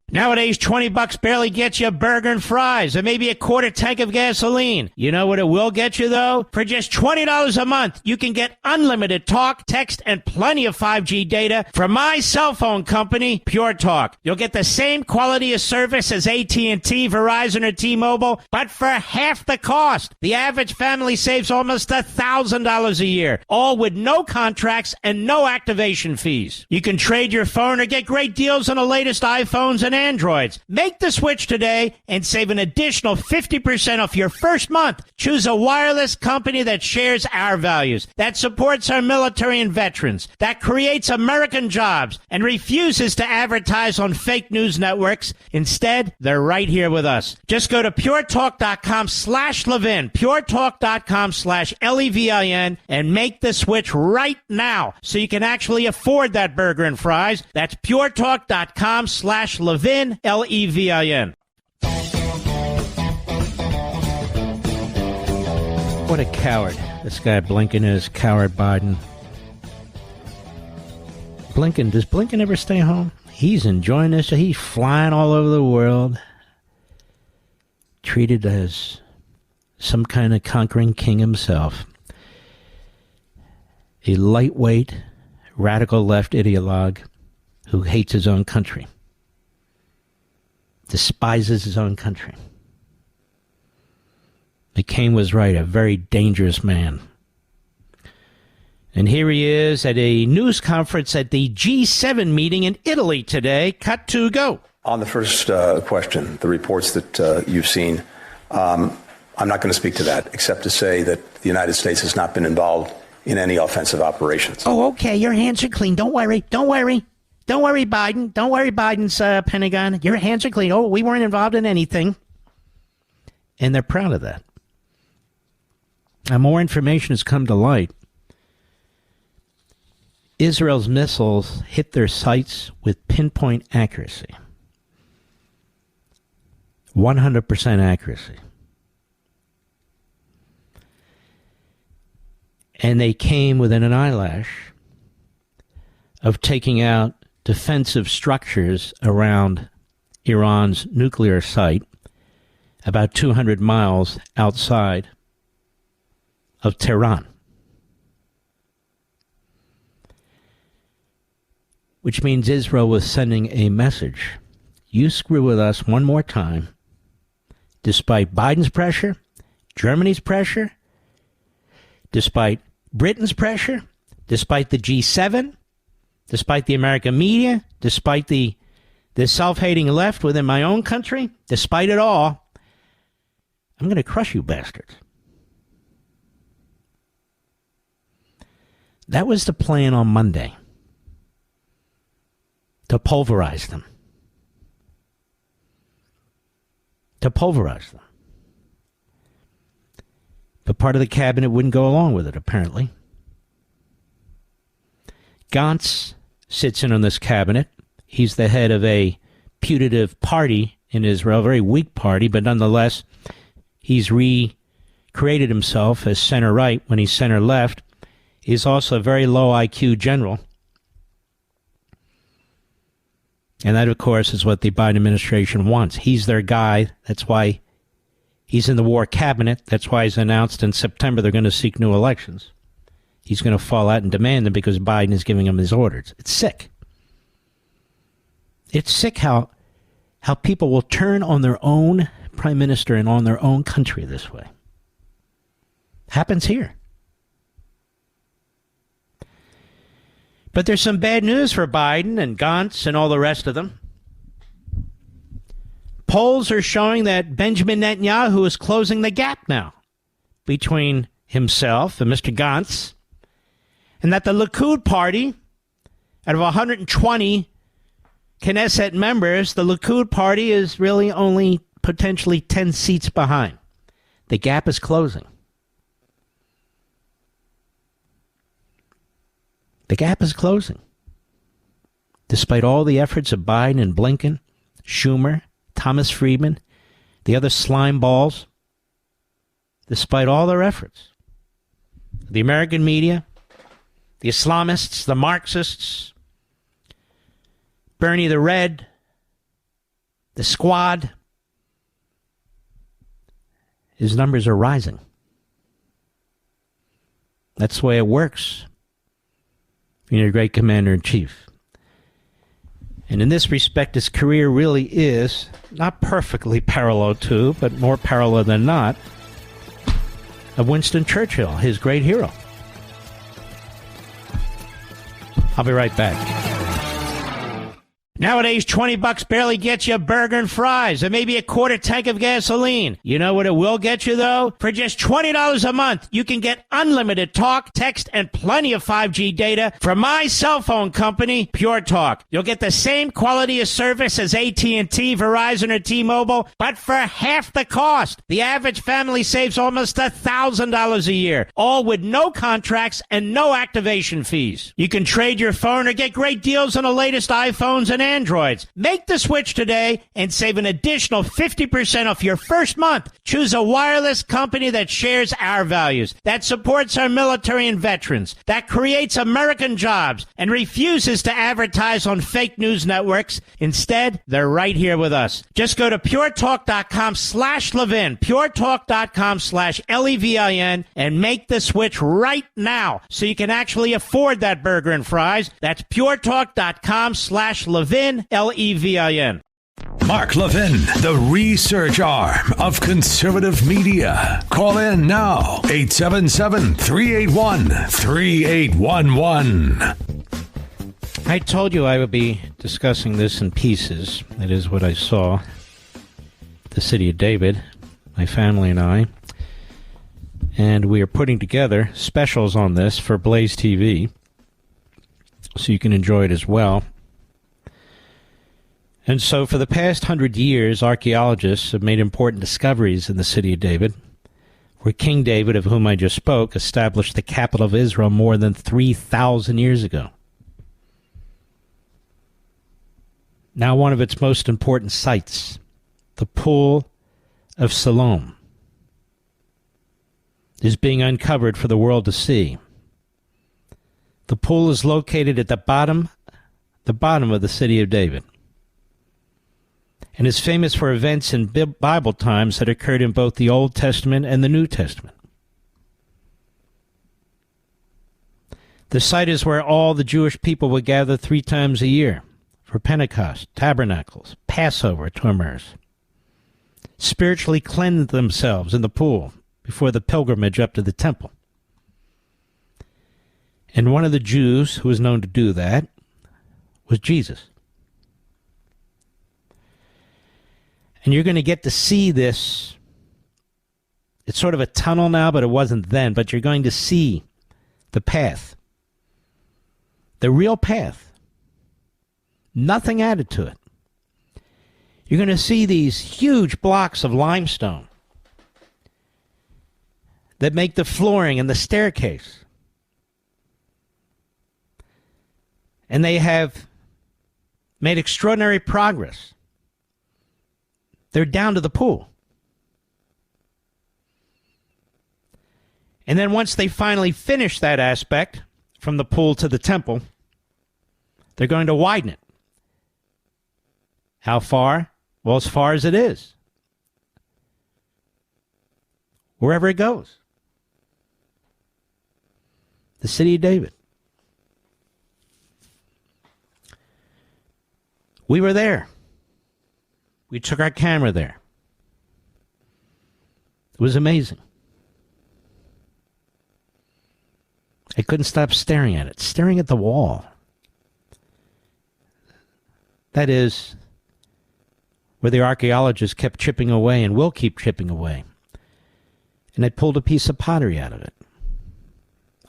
Nowadays, $20 barely gets you a burger and fries, or maybe a quarter tank of gasoline. You know what it will get you, though? For just $20 a month, you can get unlimited talk, text, and plenty of 5G data from my cell phone company, Pure Talk. You'll get the same quality of service as AT&T, Verizon, or T-Mobile, but for half the cost. The average family saves almost $1,000 a year, all with no contracts and no activation fees. You can trade your phone or get great deals on the latest iPhones and Androids. Make the switch today and save an additional 50% off your first month. Choose a wireless company that shares our values, that supports our military and veterans, that creates American jobs, and refuses to advertise on fake news networks. Instead, they're right here with us. Just go to puretalk.com/Levin, puretalk.com/Levin, and make the switch right now so you can actually afford that burger and fries. That's puretalk.com/Levin. Levin. What a coward this guy Blinken is. Coward Biden. Does Blinken ever stay home? He's enjoying this. He's flying all over the world, treated as some kind of conquering king himself. A lightweight, radical left ideologue who hates his own country. Despises his own country. McCain was right, a very dangerous man. And here he is at a news conference at the G7 meeting in Italy today. Cut to go. On the first question, the reports that you've seen, I'm not going to speak to that, except to say that the United States has not been involved in any offensive operations. Oh, okay. Your hands are clean. Don't worry. Don't worry. Don't worry, Biden. Don't worry, Biden's Pentagon. Your hands are clean. Oh, we weren't involved in anything. And they're proud of that. Now, more information has come to light. Israel's missiles hit their sights with pinpoint accuracy. 100% accuracy. And they came within an eyelash of taking out defensive structures around Iran's nuclear site about 200 miles outside of Tehran. Which means Israel was sending a message. You screw with us one more time, despite Biden's pressure, Germany's pressure, despite Britain's pressure, despite the G7, despite the American media, despite the self-hating left within my own country, despite it all, I'm going to crush you bastards. That was the plan on Monday. To pulverize them. To pulverize them. But part of the cabinet wouldn't go along with it, apparently. Gantz sits in on this cabinet. He's the head of a putative party in Israel, a very weak party, but nonetheless, he's recreated himself as center-right when he's center-left. He's also a very low IQ general. And that, of course, is what the Biden administration wants. He's their guy. That's why he's in the war cabinet. That's why he's announced in September they're going to seek new elections. He's going to fall out and demand them because Biden is giving him his orders. It's sick. It's sick how people will turn on their own prime minister and on their own country this way. Happens here. But there's some bad news for Biden and Gantz and all the rest of them. Polls are showing that Benjamin Netanyahu is closing the gap now between himself and Mr. Gantz, and that the Likud party, out of 120 Knesset members, the Likud party is really only potentially 10 seats behind. The gap is closing. The gap is closing. Despite all the efforts of Biden and Blinken, Schumer, Thomas Friedman, the other slime balls, despite all their efforts, the American media, the Islamists, the Marxists, Bernie the Red, the Squad, his numbers are rising. That's the way it works. You're a great commander-in-chief. And in this respect, his career really is not perfectly parallel to, but more parallel than not, of Winston Churchill, his great hero. I'll be right back. Nowadays, $20 barely gets you a burger and fries and maybe a quarter tank of gasoline. You know what it will get you, though? For just $20 a month, you can get unlimited talk, text, and plenty of 5G data from my cell phone company, Pure Talk. You'll get the same quality of service as AT&T, Verizon, or T-Mobile, but for half the cost. The average family saves almost $1,000 a year, all with no contracts and no activation fees. You can trade your phone or get great deals on the latest iPhones and Androids. Make the switch today and save an additional 50% off your first month. Choose a wireless company that shares our values, that supports our military and veterans, that creates American jobs, and refuses to advertise on fake news networks. Instead, they're right here with us. Just go to puretalk.com/Levin, puretalk.com/Levin, and make the switch right now so you can actually afford that burger and fries. That's puretalk.com/Levin, Levin. Mark Levin, the research arm of conservative media. Call in now, 877-381-3811. I told you I would be discussing this in pieces. That is what I saw. The city of David, my family and I. And we are putting together specials on this for Blaze TV, so you can enjoy it as well. And so for the past 100 years, archaeologists have made important discoveries in the city of David, where King David, of whom I just spoke, established the capital of Israel more than 3,000 years ago. Now one of its most important sites, the Pool of Siloam, is being uncovered for the world to see. The pool is located at the bottom of the city of David, and is famous for events in Bible times that occurred in both the Old Testament and the New Testament. The site is where all the Jewish people would gather 3 times a year for Pentecost, Tabernacles, Passover to immerse, spiritually cleanse themselves in the pool before the pilgrimage up to the temple. And one of the Jews who was known to do that was Jesus. And you're going to get to see this. It's sort of a tunnel now, but it wasn't then. But you're going to see the path. The real path. Nothing added to it. You're going to see these huge blocks of limestone that make the flooring and the staircase. And they have made extraordinary progress. They're down to the pool. And then once they finally finish that aspect, from the pool to the temple, they're going to widen it. How far? Well, as far as it is. Wherever it goes. The city of David. We were there. We took our camera there. It was amazing. I couldn't stop staring at it, staring at the wall. That is where the archaeologists kept chipping away and will keep chipping away. And I pulled a piece of pottery out of it.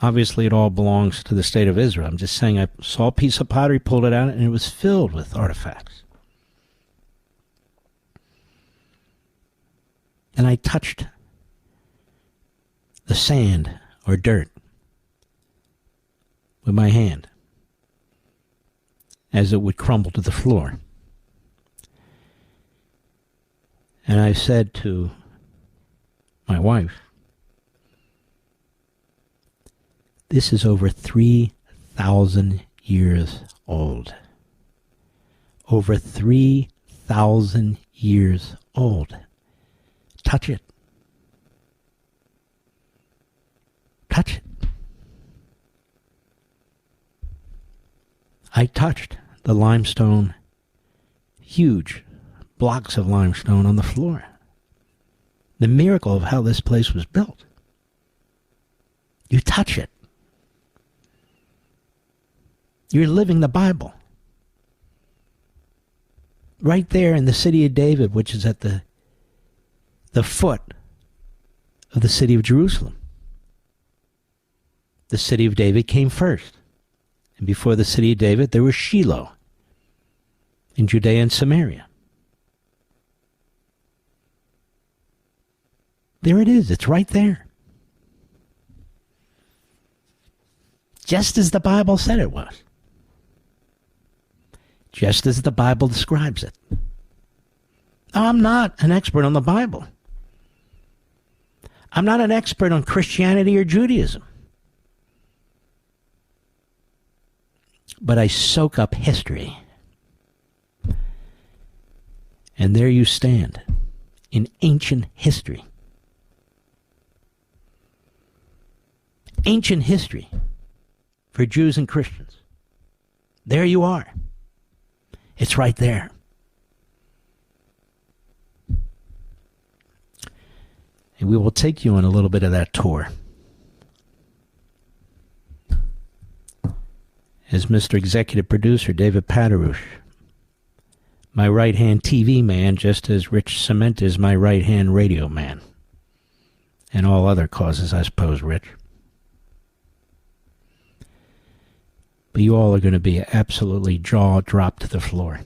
Obviously, it all belongs to the state of Israel. I'm just saying I saw a piece of pottery, pulled it out, and it was filled with artifacts. And I touched the sand or dirt with my hand as it would crumble to the floor. And I said to my wife, this is over 3,000 years old. Over 3,000 years old. Touch it. Touch it. I touched the limestone, huge blocks of limestone on the floor. The miracle of how this place was built. You touch it. You're living the Bible. Right there in the city of David, which is at the foot of the city of Jerusalem. The city of David came first. And before the city of David, there was Shiloh in Judea and Samaria. There it is. It's right there. Just as the Bible said it was. Just as the Bible describes it. Now, I'm not an expert on the Bible. I'm not an expert on Christianity or Judaism. But I soak up history. And there you stand in ancient history. Ancient history for Jews and Christians. There you are. It's right there. And we will take you on a little bit of that tour. As Mr. Executive Producer David Padarush, my right-hand TV man, just as Rich Cement is my right-hand radio man. And all other causes, I suppose, Rich. But you all are going to be absolutely jaw dropped to the floor.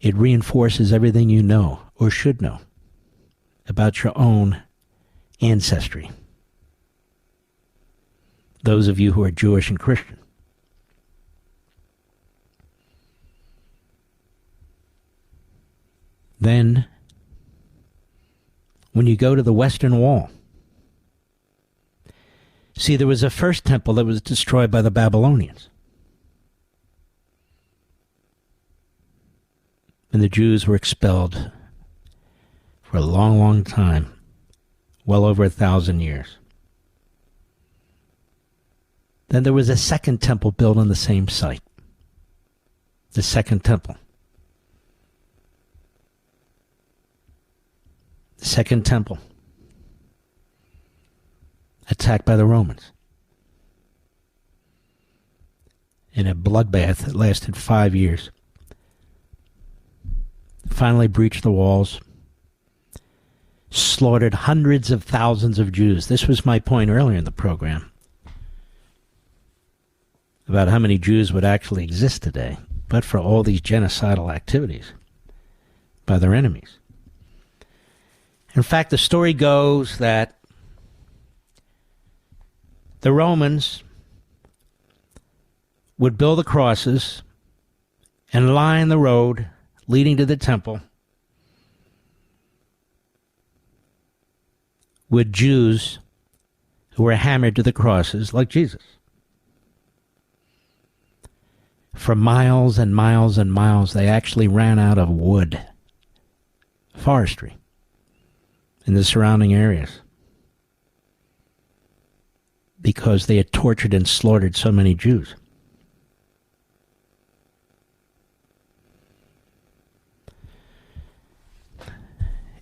It reinforces everything you know, or should know, about your own ancestry. Those of you who are Jewish and Christian. Then, when you go to the Western Wall, see, there was a first temple that was destroyed by the Babylonians. And the Jews were expelled for a long, long time, well over 1,000 years. Then there was a second temple built on the same site. The second temple. The second temple. Attacked by the Romans. In a bloodbath that lasted 5 years. Finally breached the walls. Slaughtered hundreds of thousands of Jews. This was my point earlier in the program. About how many Jews would actually exist today, but for all these genocidal activities by their enemies. In fact, the story goes that the Romans would build the crosses and line the road leading to the temple with Jews who were hammered to the crosses like Jesus. For miles and miles and miles, they actually ran out of wood, forestry, in the surrounding areas because they had tortured and slaughtered so many Jews.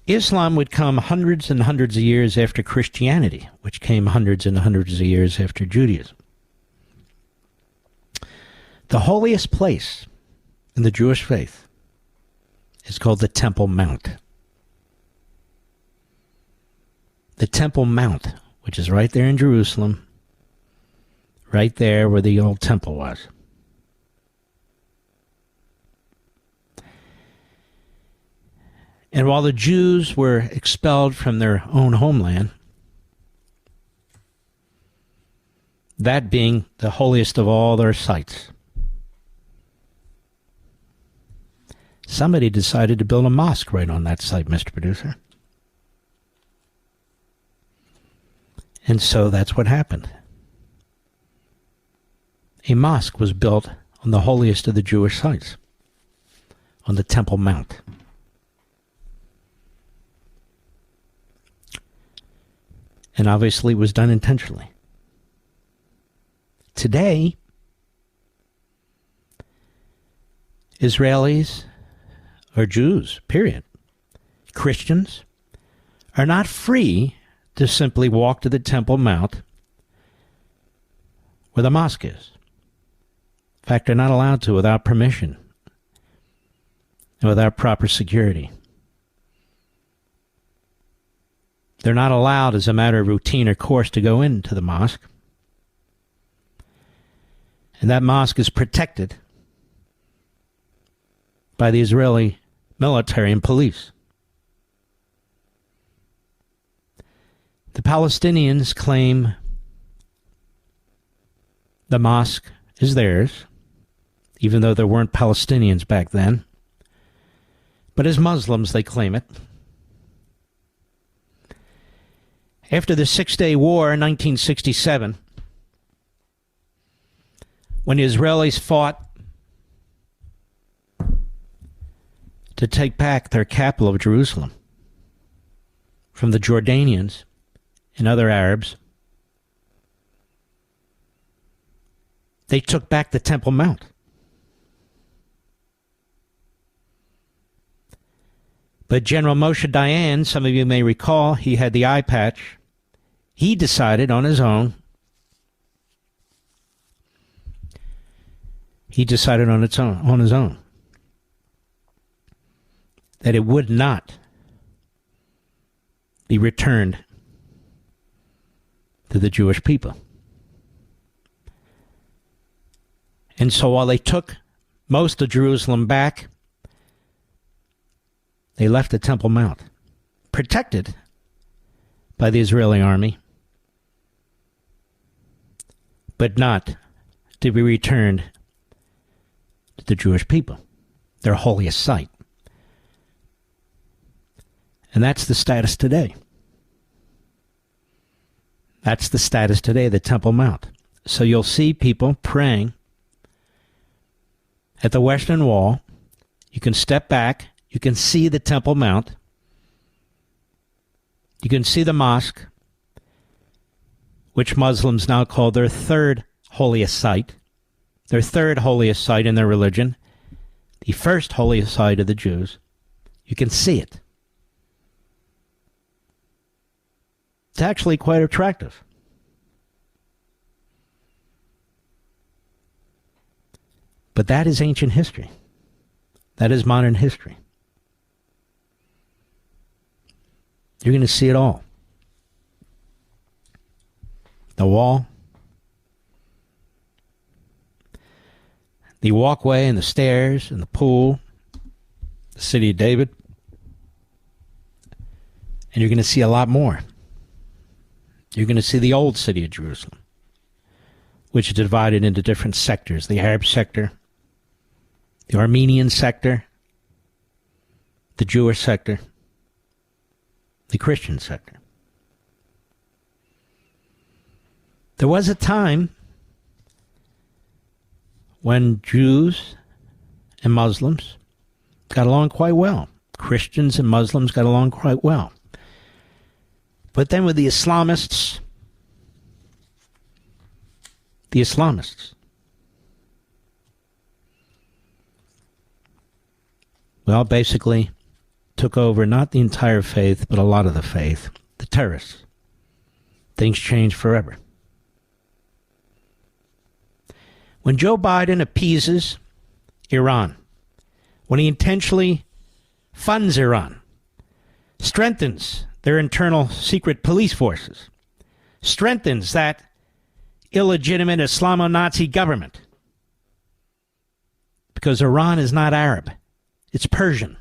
Islam would come hundreds and hundreds of years after Christianity, which came hundreds and hundreds of years after Judaism. The holiest place in the Jewish faith is called the Temple Mount. The Temple Mount, which is right there in Jerusalem, right there where the old temple was. And while the Jews were expelled from their own homeland, that being the holiest of all their sites, somebody decided to build a mosque right on that site, Mr. Producer. And so that's what happened. A mosque was built on the holiest of the Jewish sites, on the Temple Mount. And obviously it was done intentionally. Today, Israelis or Jews, period, Christians, are not free to simply walk to the Temple Mount where the mosque is. In fact, they're not allowed to without permission and without proper security. They're not allowed as a matter of routine or course to go into the mosque. And that mosque is protected by the Israeli military and police. The Palestinians claim the mosque is theirs, even though there weren't Palestinians back then. But as Muslims, they claim it. After the Six-Day War in 1967, when the Israelis fought to take back their capital of Jerusalem from the Jordanians and other Arabs, they took back the Temple Mount. But General Moshe Dayan, some of you may recall, he had the eye patch. He decided on his own. He decided on his own that it would not be returned to the Jewish people. And so while they took most of Jerusalem back, they left the Temple Mount, protected by the Israeli army, but not to be returned to the Jewish people, their holiest site. And that's the status today. That's the status today of the Temple Mount. So you'll see people praying at the Western Wall. You can step back. You can see the Temple Mount. You can see the mosque, which Muslims now call their third holiest site. Their third holiest site in their religion. The first holiest site of the Jews. You can see it. It's actually quite attractive. But that is ancient history. That is modern history. You're going to see it all. The wall, the walkway and the stairs and the pool, the city of David. And you're going to see a lot more. You're going to see the old city of Jerusalem, which is divided into different sectors. The Arab sector, the Armenian sector, the Jewish sector, the Christian sector. There was a time when Jews and Muslims got along quite well. Christians and Muslims got along quite well. But then with the Islamists, well, basically took over not the entire faith, but a lot of the faith, the terrorists. Things changed forever. When Joe Biden appeases Iran, when he intentionally funds Iran, strengthens their internal secret police forces, strengthens that illegitimate Islamo-Nazi government, because Iran is not Arab, it's Persian.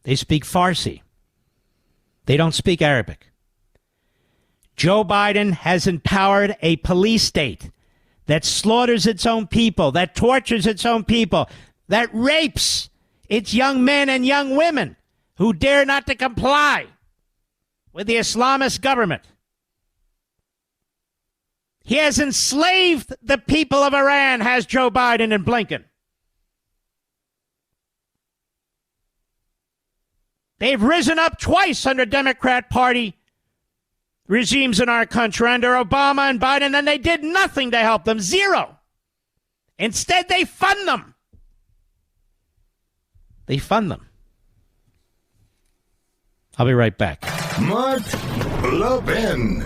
They speak Farsi. They don't speak Arabic. Joe Biden has empowered a police state that slaughters its own people, that tortures its own people, that rapes its young men and young women who dare not to comply with the Islamist government. He has enslaved the people of Iran, has Joe Biden and Blinken. They've risen up twice under Democrat Party regimes in our country, under Obama and Biden, and they did nothing to help them. Zero. Instead, they fund them. They fund them. I'll be right back. Mark Levin.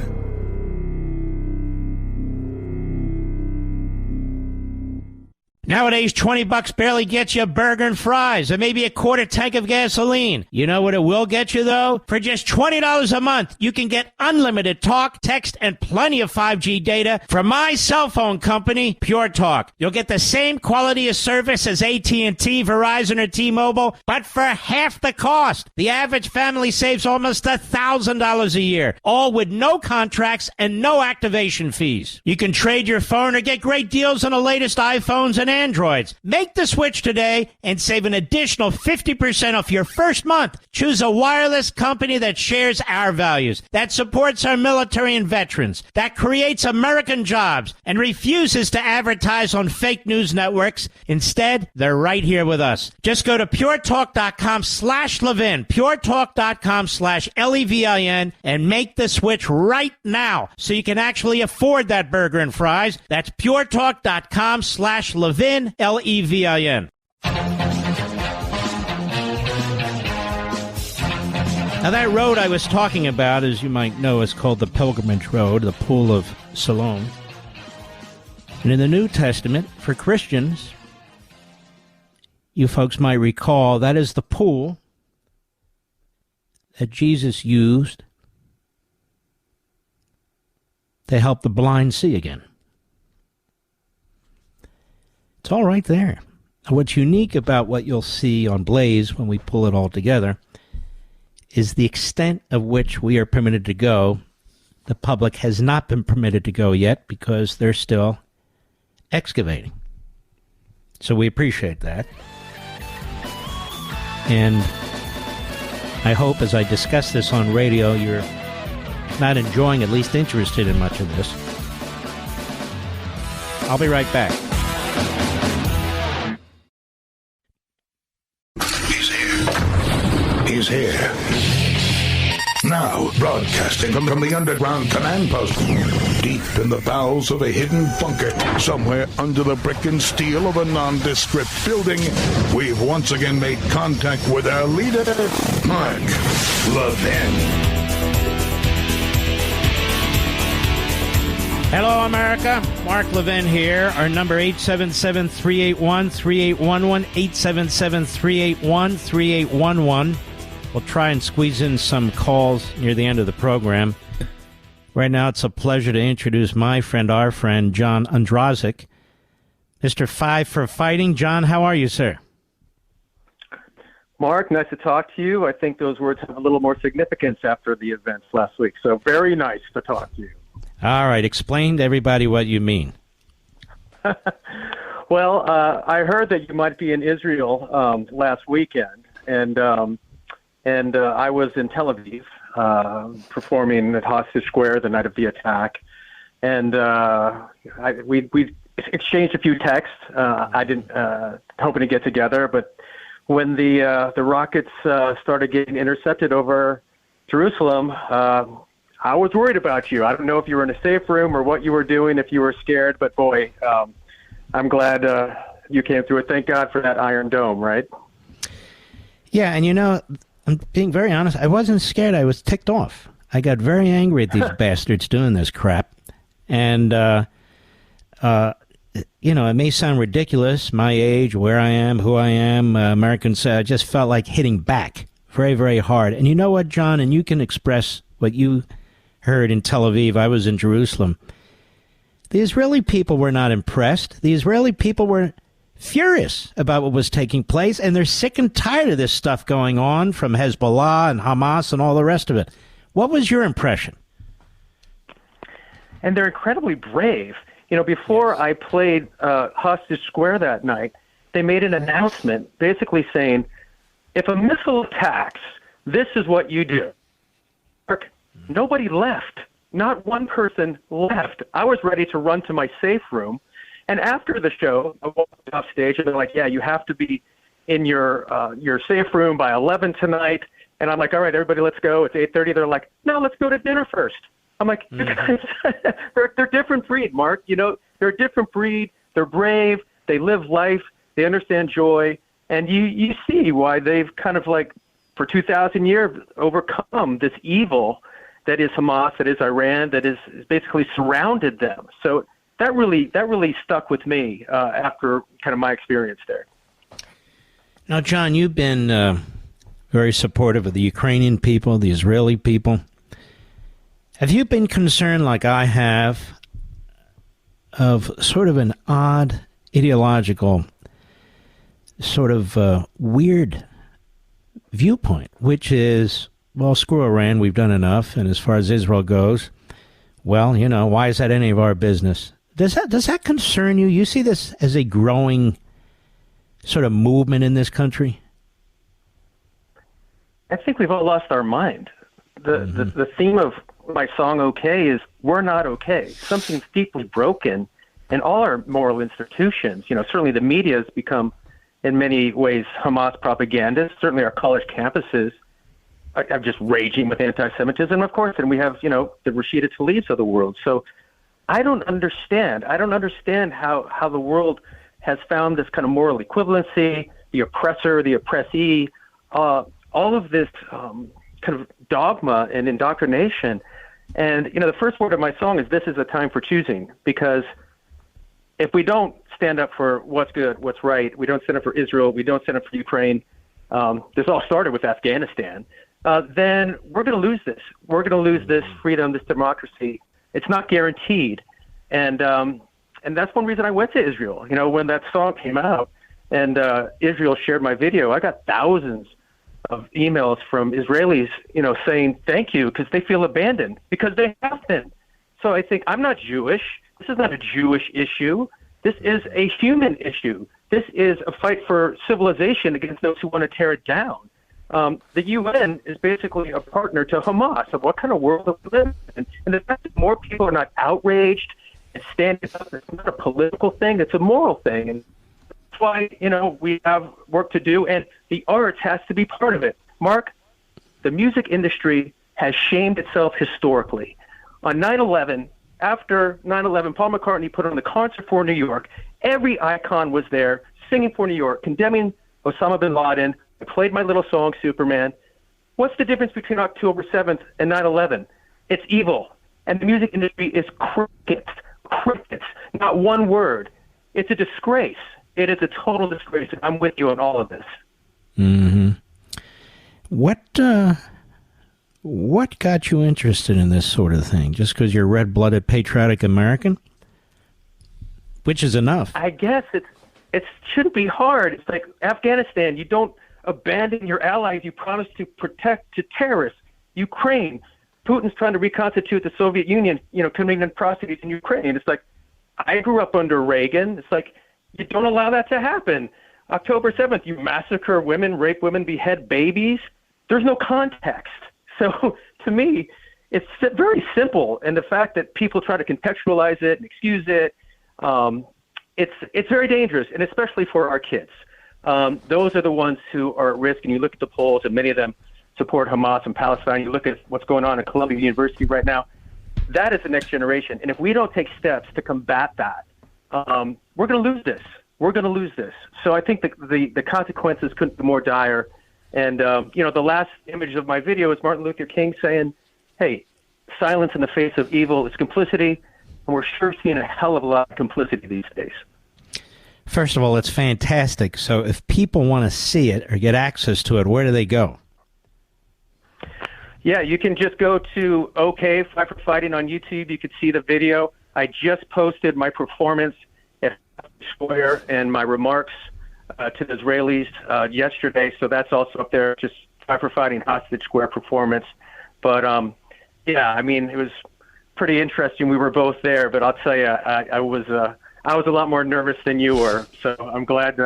Nowadays, $20 barely gets you a burger and fries, or maybe a quarter tank of gasoline. You know what it will get you, though? For just $20 a month, you can get unlimited talk, text, and plenty of 5G data from my cell phone company, Pure Talk. You'll get the same quality of service as AT&T, Verizon, or T-Mobile, but for half the cost. The average family saves almost $1,000 a year, all with no contracts and no activation fees. You can trade your phone or get great deals on the latest iPhones and Androids. Make the switch today and save an additional 50% off your first month. Choose a wireless company that shares our values, that supports our military and veterans, that creates American jobs, and refuses to advertise on fake news networks. Instead, they're right here with us. Just go to puretalk.com/Levin, puretalk.com/Levin, and make the switch right now so you can actually afford that burger and fries. That's puretalk.com/Levin. Levin. Now, that road I was talking about, as you might know, is called the Pilgrimage Road, the Pool of Siloam. And in the New Testament, for Christians, you folks might recall, that is the pool that Jesus used to help the blind see again. It's all right there. What's unique about what you'll see on Blaze when we pull it all together is the extent of which we are permitted to go. The public has not been permitted to go yet because they're still excavating. So we appreciate that. And I hope as I discuss this on radio, you're not enjoying, at least interested in much of this. I'll be right back. He's here. Now, broadcasting from the underground command post, deep in the bowels of a hidden bunker, somewhere under the brick and steel of a nondescript building, we've once again made contact with our leader, Mark Levin. Hello, America. Mark Levin here. Our number 877-381-3811, 877-381-3811. We'll try and squeeze in some calls near the end of the program. Right now, it's a pleasure to introduce my friend, our friend, John Ondrazik. Mr. Five for Fighting. John, how are you, sir? Mark, nice to talk to you. I think those words have a little more significance after the events last week. So very nice to talk to you. All right. Explain to everybody what you mean. Well, I heard that you might be in Israel last weekend, and I was in Tel Aviv performing at Hostage Square the night of the attack, and we exchanged a few texts. I didn't hoping to get together, but when the rockets started getting intercepted over Jerusalem, I was worried about you. I don't know if you were in a safe room or what you were doing, if you were scared, but boy, I'm glad you came through it. Thank God for that Iron Dome, right? Yeah, and you know, I'm being very honest, I wasn't scared. I was ticked off. I got very angry at these bastards doing this crap. And, you know, it may sound ridiculous, my age, where I am, who I am, Americans, I just felt like hitting back very, very hard. And you know what, John, and you can express what you heard in Tel Aviv. I was in Jerusalem. The Israeli people were not impressed. The Israeli people were furious about what was taking place, and they're sick and tired of this stuff going on from Hezbollah and Hamas and all the rest of it. What was your impression? And they're incredibly brave. You know, before I played Hostage Square that night, they made an announcement basically saying, if a missile attacks, this is what you do. Nobody left. Not one person left. I was ready to run to my safe room. And after the show, I walked off stage, and they're like, yeah, you have to be in your safe room by 11 tonight. And I'm like, all right, everybody, let's go. It's 8:30. They're like, no, let's go to dinner first. I'm like, you guys, they're different breed, Mark. You know, they're a different breed. They're brave. They live life. They understand joy. And you see why they've kind of like, for 2,000 years, overcome this evil that is Hamas, that is Iran, that is basically surrounded them. So that really stuck with me after kind of my experience there. Now, John, you've been very supportive of the Ukrainian people, the Israeli people. Have you been concerned, like I have, of sort of an odd ideological, sort of weird viewpoint, which is, well, screw Iran, we've done enough, and as far as Israel goes, well, you know, why is that any of our business? Does that concern you? You see this as a growing sort of movement in this country? I think we've all lost our mind. The theme of my song "Okay" is we're not okay. Something's deeply broken in all our moral institutions. You know, certainly the media has become, in many ways, Hamas propaganda. Certainly our college campuses are just raging with anti-Semitism, of course, and we have, you know, the Rashida Tlaibs of the world. So I don't understand how the world has found this kind of moral equivalency, the oppressor, the oppressee, all of this kind of dogma and indoctrination. And, the first word of my song is, this is a time for choosing, because if we don't stand up for what's good, what's right, we don't stand up for Israel, we don't stand up for Ukraine, this all started with Afghanistan, then we're going to lose this. We're going to lose this freedom, this democracy. It's not guaranteed. And that's one reason I went to Israel. When that song came out and Israel shared my video, I got thousands of emails from Israelis, saying thank you, because they feel abandoned, because they have been. So I think, I'm not Jewish. This is not a Jewish issue. This is a human issue. This is a fight for civilization against those who want to tear it down. The UN is basically a partner to Hamas of what kind of world we live in. And the fact that more people are not outraged and standing up, it's not a political thing, it's a moral thing. And that's why, we have work to do, and the arts has to be part of it. Mark, the music industry has shamed itself historically. On 9/11, after 9/11, Paul McCartney put on the concert for New York. Every icon was there singing for New York, condemning Osama bin Laden. I played my little song, Superman. What's the difference between October 7th and 9/11? It's evil. And the music industry is crickets, not one word. It's a disgrace. It is a total disgrace. I'm with you on all of this. Mm-hmm. What got you interested in this sort of thing? Just because you're a red-blooded, patriotic American? Which is enough. I guess it shouldn't be hard. It's like Afghanistan. You don't abandon your allies you promised to protect to terrorists. Ukraine. Putin's trying to reconstitute the Soviet Union, committing atrocities in Ukraine. It's like, I grew up under Reagan. It's like, you don't allow that to happen. October 7th, you massacre women, rape women, behead babies. There's no context. So to me, it's very simple. And the fact that people try to contextualize it and excuse it, it's very dangerous, and especially for our kids. Those are the ones who are at risk. And you look at the polls, and many of them support Hamas and Palestine. You look at what's going on at Columbia University right now. That is the next generation. And if we don't take steps to combat that, we're going to lose this. We're going to lose this. So I think the consequences couldn't be more dire. And, the last image of my video is Martin Luther King saying, hey, silence in the face of evil is complicity. And we're sure seeing a hell of a lot of complicity these days. First of all, it's fantastic. So if people want to see it or get access to it, where do they go? Yeah, you can just go to OK Fight for Fighting on YouTube. You can see the video. I just posted my performance at Square and my remarks to the Israelis yesterday. So that's also up there, just Fight for Fighting Hostage Square performance. But, it was pretty interesting. We were both there, but I'll tell you, I was a lot more nervous than you were. So I'm glad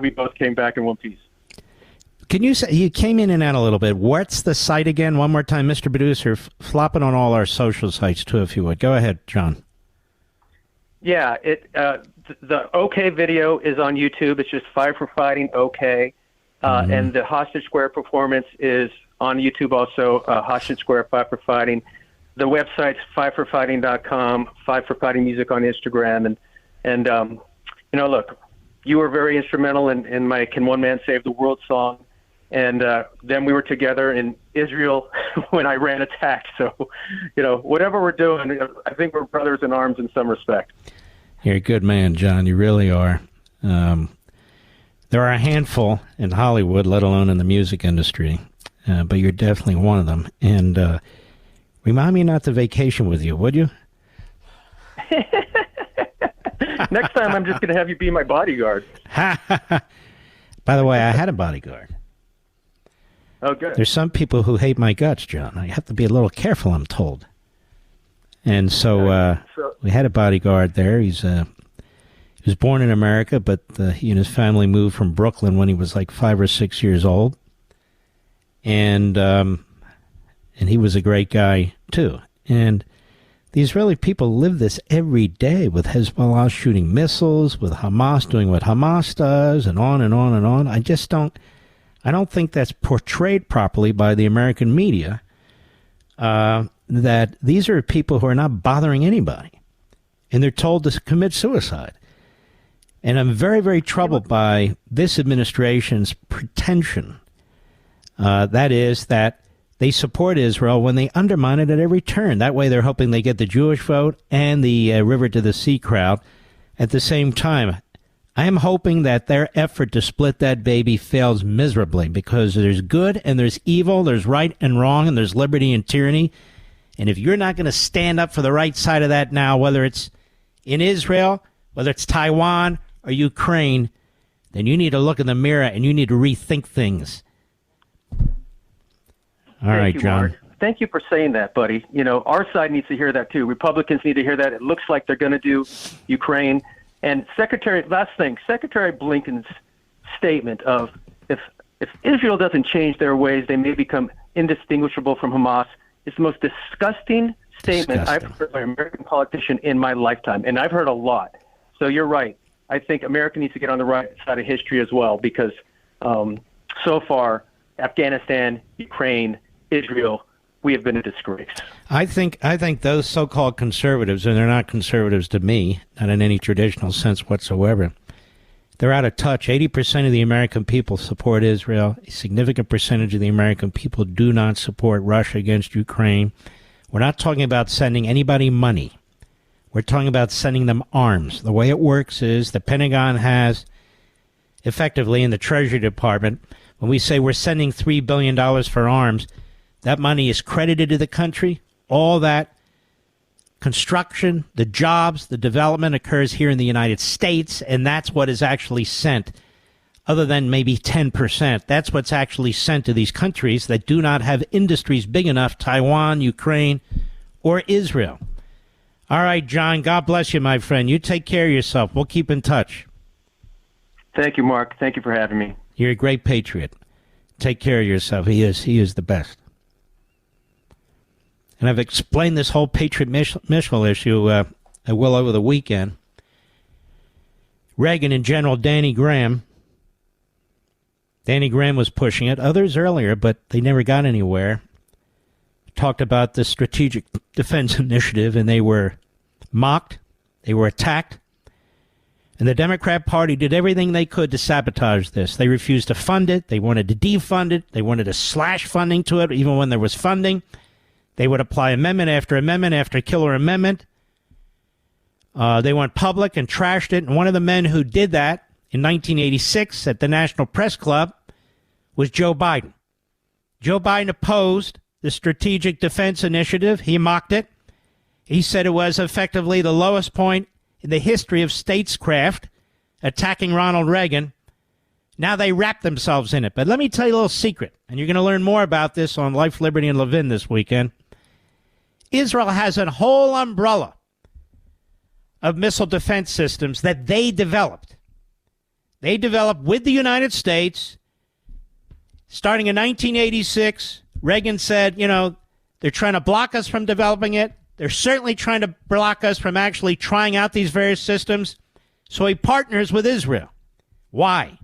we both came back in one piece. Can you say, you came in and out a little bit. What's the site again? One more time, Mr. Producer. Flop it on all our social sites, too, if you would. Go ahead, John. Yeah, the OK video is on YouTube. It's just Fight for Fighting OK. And the Hostage Square performance is on YouTube also, Hostage Square Fight for Fighting. The website's fightforfighting.com, Fight for Fighting Music on Instagram. And look, you were very instrumental in my Can One Man Save the World song. And then we were together in Israel when Iran attacked. So, whatever we're doing, I think we're brothers in arms in some respect. You're a good man, John. You really are. There are a handful in Hollywood, let alone in the music industry, but you're definitely one of them. And remind me not to vacation with you, would you? Next time, I'm just going to have you be my bodyguard. By the way, I had a bodyguard. Oh, good. There's some people who hate my guts, John. I have to be a little careful, I'm told. And so we had a bodyguard there. He was born in America, but he and his family moved from Brooklyn when he was like 5 or 6 years old. And he was a great guy, too. And the Israeli people live this every day, with Hezbollah shooting missiles, with Hamas doing what Hamas does, and on and on and on. I don't think that's portrayed properly by the American media, that these are people who are not bothering anybody, and they're told to commit suicide. And I'm very, very troubled by this administration's pretension. That is that They support Israel when they undermine it at every turn. That way they're hoping they get the Jewish vote and the River to the Sea crowd at the same time. I am hoping that their effort to split that baby fails miserably, because there's good and there's evil, there's right and wrong, and there's liberty and tyranny. And if you're not going to stand up for the right side of that now, whether it's in Israel, whether it's Taiwan or Ukraine, then you need to look in the mirror and you need to rethink things. All right, John. Mark. Thank you for saying that, buddy. You know, our side needs to hear that too. Republicans need to hear that. It looks like they're going to do Ukraine. And Secretary Blinken's statement of if Israel doesn't change their ways, they may become indistinguishable from Hamas, is the most disgusting statement I've heard by an American politician in my lifetime. And I've heard a lot. So you're right. I think America needs to get on the right side of history as well, because so far, Afghanistan, Ukraine, Israel, we have been a disgrace. I think those so-called conservatives, and they're not conservatives to me, not in any traditional sense whatsoever, they're out of touch. 80% of the American people support Israel. A significant percentage of the American people do not support Russia against Ukraine. We're not talking about sending anybody money. We're talking about sending them arms. The way it works is the Pentagon has, effectively, in the Treasury Department, when we say we're sending $3 billion for arms, that money is credited to the country. All that construction, the jobs, the development occurs here in the United States, and that's what is actually sent, other than maybe 10%. That's what's actually sent to these countries that do not have industries big enough, Taiwan, Ukraine, or Israel. All right, John, God bless you, my friend. You take care of yourself. We'll keep in touch. Thank you, Mark. Thank you for having me. You're a great patriot. Take care of yourself. He is the best. And I've explained this whole Patriot Missile issue well over the weekend. Reagan and General Danny Graham. Danny Graham was pushing it. Others earlier, but they never got anywhere. Talked about the Strategic Defense Initiative, and they were mocked. They were attacked. And the Democrat Party did everything they could to sabotage this. They refused to fund it. They wanted to defund it. They wanted to slash funding to it, even when there was funding. They would apply amendment after killer amendment. They went public and trashed it. And one of the men who did that in 1986 at the National Press Club was Joe Biden. Joe Biden opposed the Strategic Defense Initiative. He mocked it. He said it was effectively the lowest point in the history of statescraft, attacking Ronald Reagan. Now they wrap themselves in it. But let me tell you a little secret, and you're going to learn more about this on Life, Liberty, and Levin this weekend. Israel has a whole umbrella of missile defense systems that they developed. They developed with the United States. Starting in 1986, Reagan said, they're trying to block us from developing it. They're certainly trying to block us from actually trying out these various systems. So he partners with Israel. Why?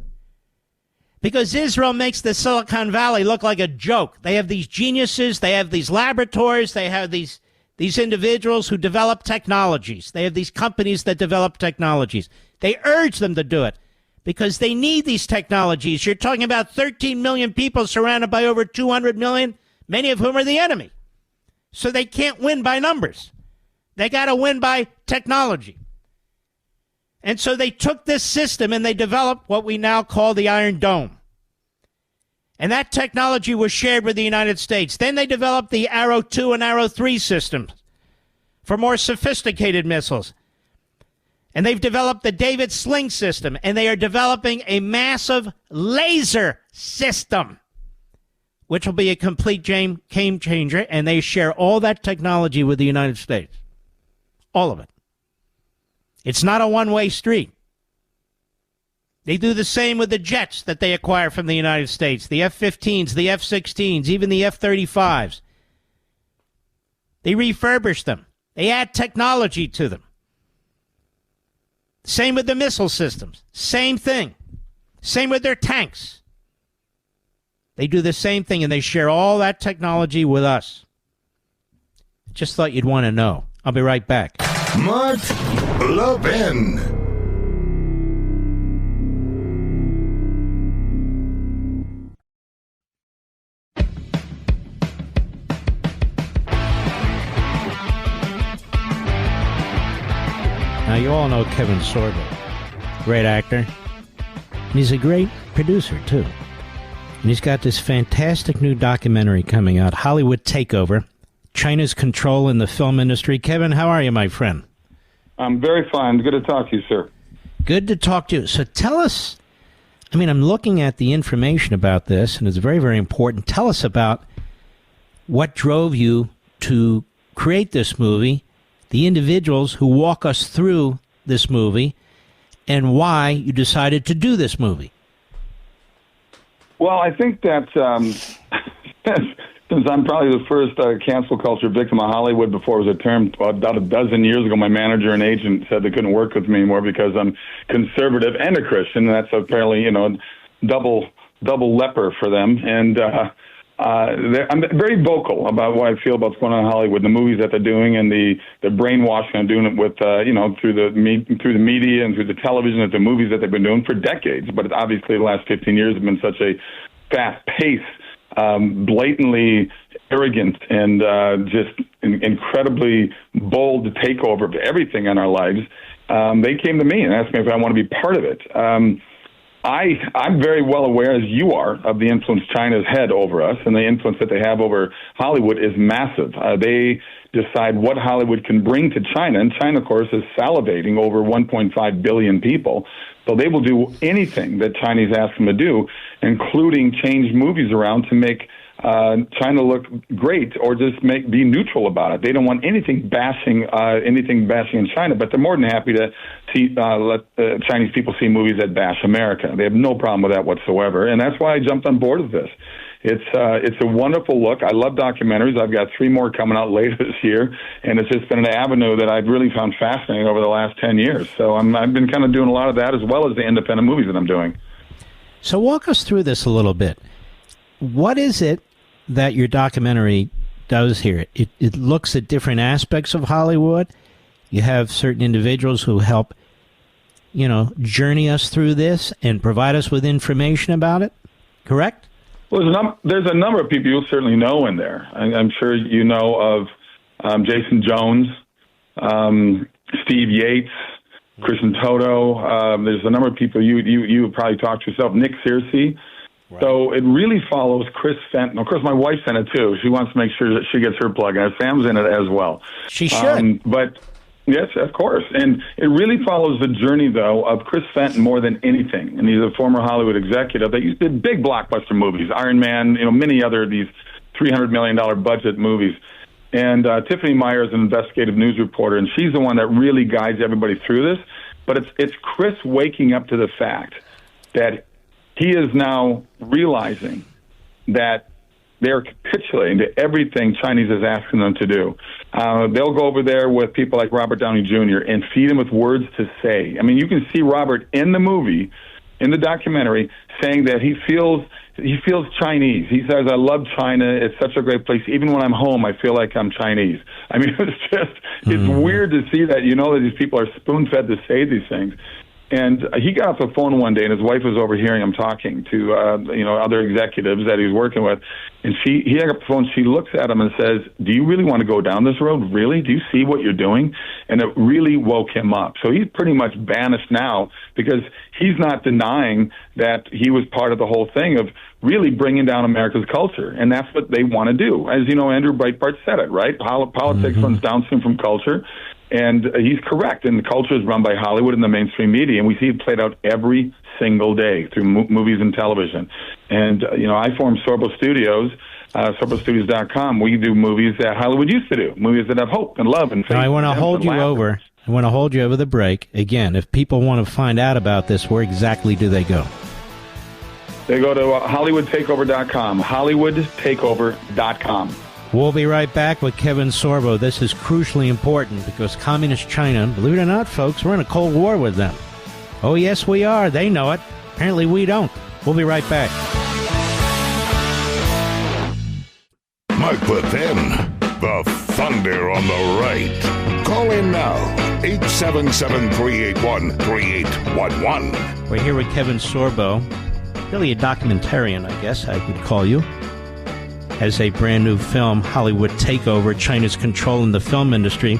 Because Israel makes the Silicon Valley look like a joke. They have these geniuses. They have these laboratories. They have these individuals who develop technologies. They have these companies that develop technologies. They urge them to do it because they need these technologies. You're talking about 13 million people surrounded by over 200 million, many of whom are the enemy. So they can't win by numbers. They got to win by technology. And so they took this system and they developed what we now call the Iron Dome. And that technology was shared with the United States. Then they developed the Arrow 2 and Arrow 3 systems for more sophisticated missiles. And they've developed the David Sling system. And they are developing a massive laser system, which will be a complete game changer, and they share all that technology with the United States. All of it. It's not a one-way street. They do the same with the jets that they acquire from the United States, the F-15s, the F-16s, even the F-35s. They refurbish them. They add technology to them. Same with the missile systems. Same thing. Same with their tanks. They do the same thing, and they share all that technology with us. Just thought you'd want to know. I'll be right back. Mark Levin. you all know Kevin Sorbo. Great actor. And he's a great producer, too. And he's got this fantastic new documentary coming out, Hollywood Takeover, China's Control in the Film Industry. Kevin, how are you, my friend? I'm very fine. Good to talk to you, sir. Good to talk to you. So tell us, I mean, I'm looking at the information about this, and it's very, very important. Tell us about what drove you to create this movie, the individuals who walk us through this movie, and why you decided to do this movie. Well, I think that since I'm probably the first cancel culture victim of Hollywood before it was a term, about a dozen years ago, my manager and agent said they couldn't work with me anymore because I'm conservative and a Christian. That's apparently, double leper for them. And I'm very vocal about what I feel about what's going on in Hollywood, the movies that they're doing, and the brainwashing I'm doing it with, through the media and through the television and the movies that they've been doing for decades. But obviously, the last 15 years have been such a fast pace, blatantly arrogant, and just incredibly bold takeover of everything in our lives. They came to me and asked me if I want to be part of it. I'm very well aware, as you are, of the influence China's had over us, and the influence that they have over Hollywood is massive. They decide what Hollywood can bring to China, and China, of course, is salivating over 1.5 billion people. So they will do anything that Chinese ask them to do, including change movies around to make China look great, or just be neutral about it. They don't want anything bashing in China, but they're more than happy to let Chinese people see movies that bash America. They have no problem with that whatsoever, and that's why I jumped on board with this. It's a wonderful look. I love documentaries. I've got 3 more coming out later this year, and it's just been an avenue that I've really found fascinating over the last 10 years. So I've been kind of doing a lot of that, as well as the independent movies that I'm doing. So walk us through this a little bit. What is it that your documentary does here? It looks at different aspects of Hollywood. You have certain individuals who help, journey us through this and provide us with information about it, correct? Well, there's a number of people you'll certainly know in there. I'm sure you know of Jason Jones, Steve Yates, Christian Toto. There's a number of people you would probably talk to yourself, Nick Searcy. Right. So it really follows Chris Fenton. Of course, my wife's in it, too. She wants to make sure that she gets her plug in. Sam's in it as well. She should. But, yes, of course. And it really follows the journey, though, of Chris Fenton more than anything. And he's a former Hollywood executive that did big blockbuster movies, Iron Man, many other of these $300 million budget movies. And Tiffany Meyer is an investigative news reporter, and she's the one that really guides everybody through this. But it's Chris waking up to the fact that he is now realizing that they're capitulating to everything Chinese is asking them to do. They'll go over there with people like Robert Downey Jr. and feed him with words to say. I mean, you can see Robert in the movie, in the documentary, saying that he feels Chinese. He says, "I love China. It's such a great place. Even when I'm home, I feel like I'm Chinese." I mean, it's weird to see that. That these people are spoon-fed to say these things. And he got off the phone one day, and his wife was overhearing him talking to other executives that he was working with. And he hung up the phone. She looks at him and says, "Do you really want to go down this road? Really? Do you see what you're doing?" And it really woke him up. So he's pretty much banished now because he's not denying that he was part of the whole thing of really bringing down America's culture. And that's what they want to do. As you know, Andrew Breitbart said it, right? Politics runs downstream from culture. And he's correct. And the culture is run by Hollywood and the mainstream media. And we see it played out every single day through movies and television. And, I formed Sorbo Studios, SorboStudios.com. We do movies that Hollywood used to do, movies that have hope and love and faith. Now, I want to hold you over. I want to hold you over the break. Again, if people want to find out about this, where exactly do they go? They go to HollywoodTakeover.com, HollywoodTakeover.com. We'll be right back with Kevin Sorbo. This is crucially important because Communist China, believe it or not, folks, we're in a Cold War with them. Oh, yes, we are. They know it. Apparently we don't. We'll be right back. Mike Pathin, the thunder on the right. Call in now, 877-381-3811. We're here with Kevin Sorbo, really a documentarian, I guess I would call you. Has a brand new film, Hollywood Takeover, China's Control in the Film Industry.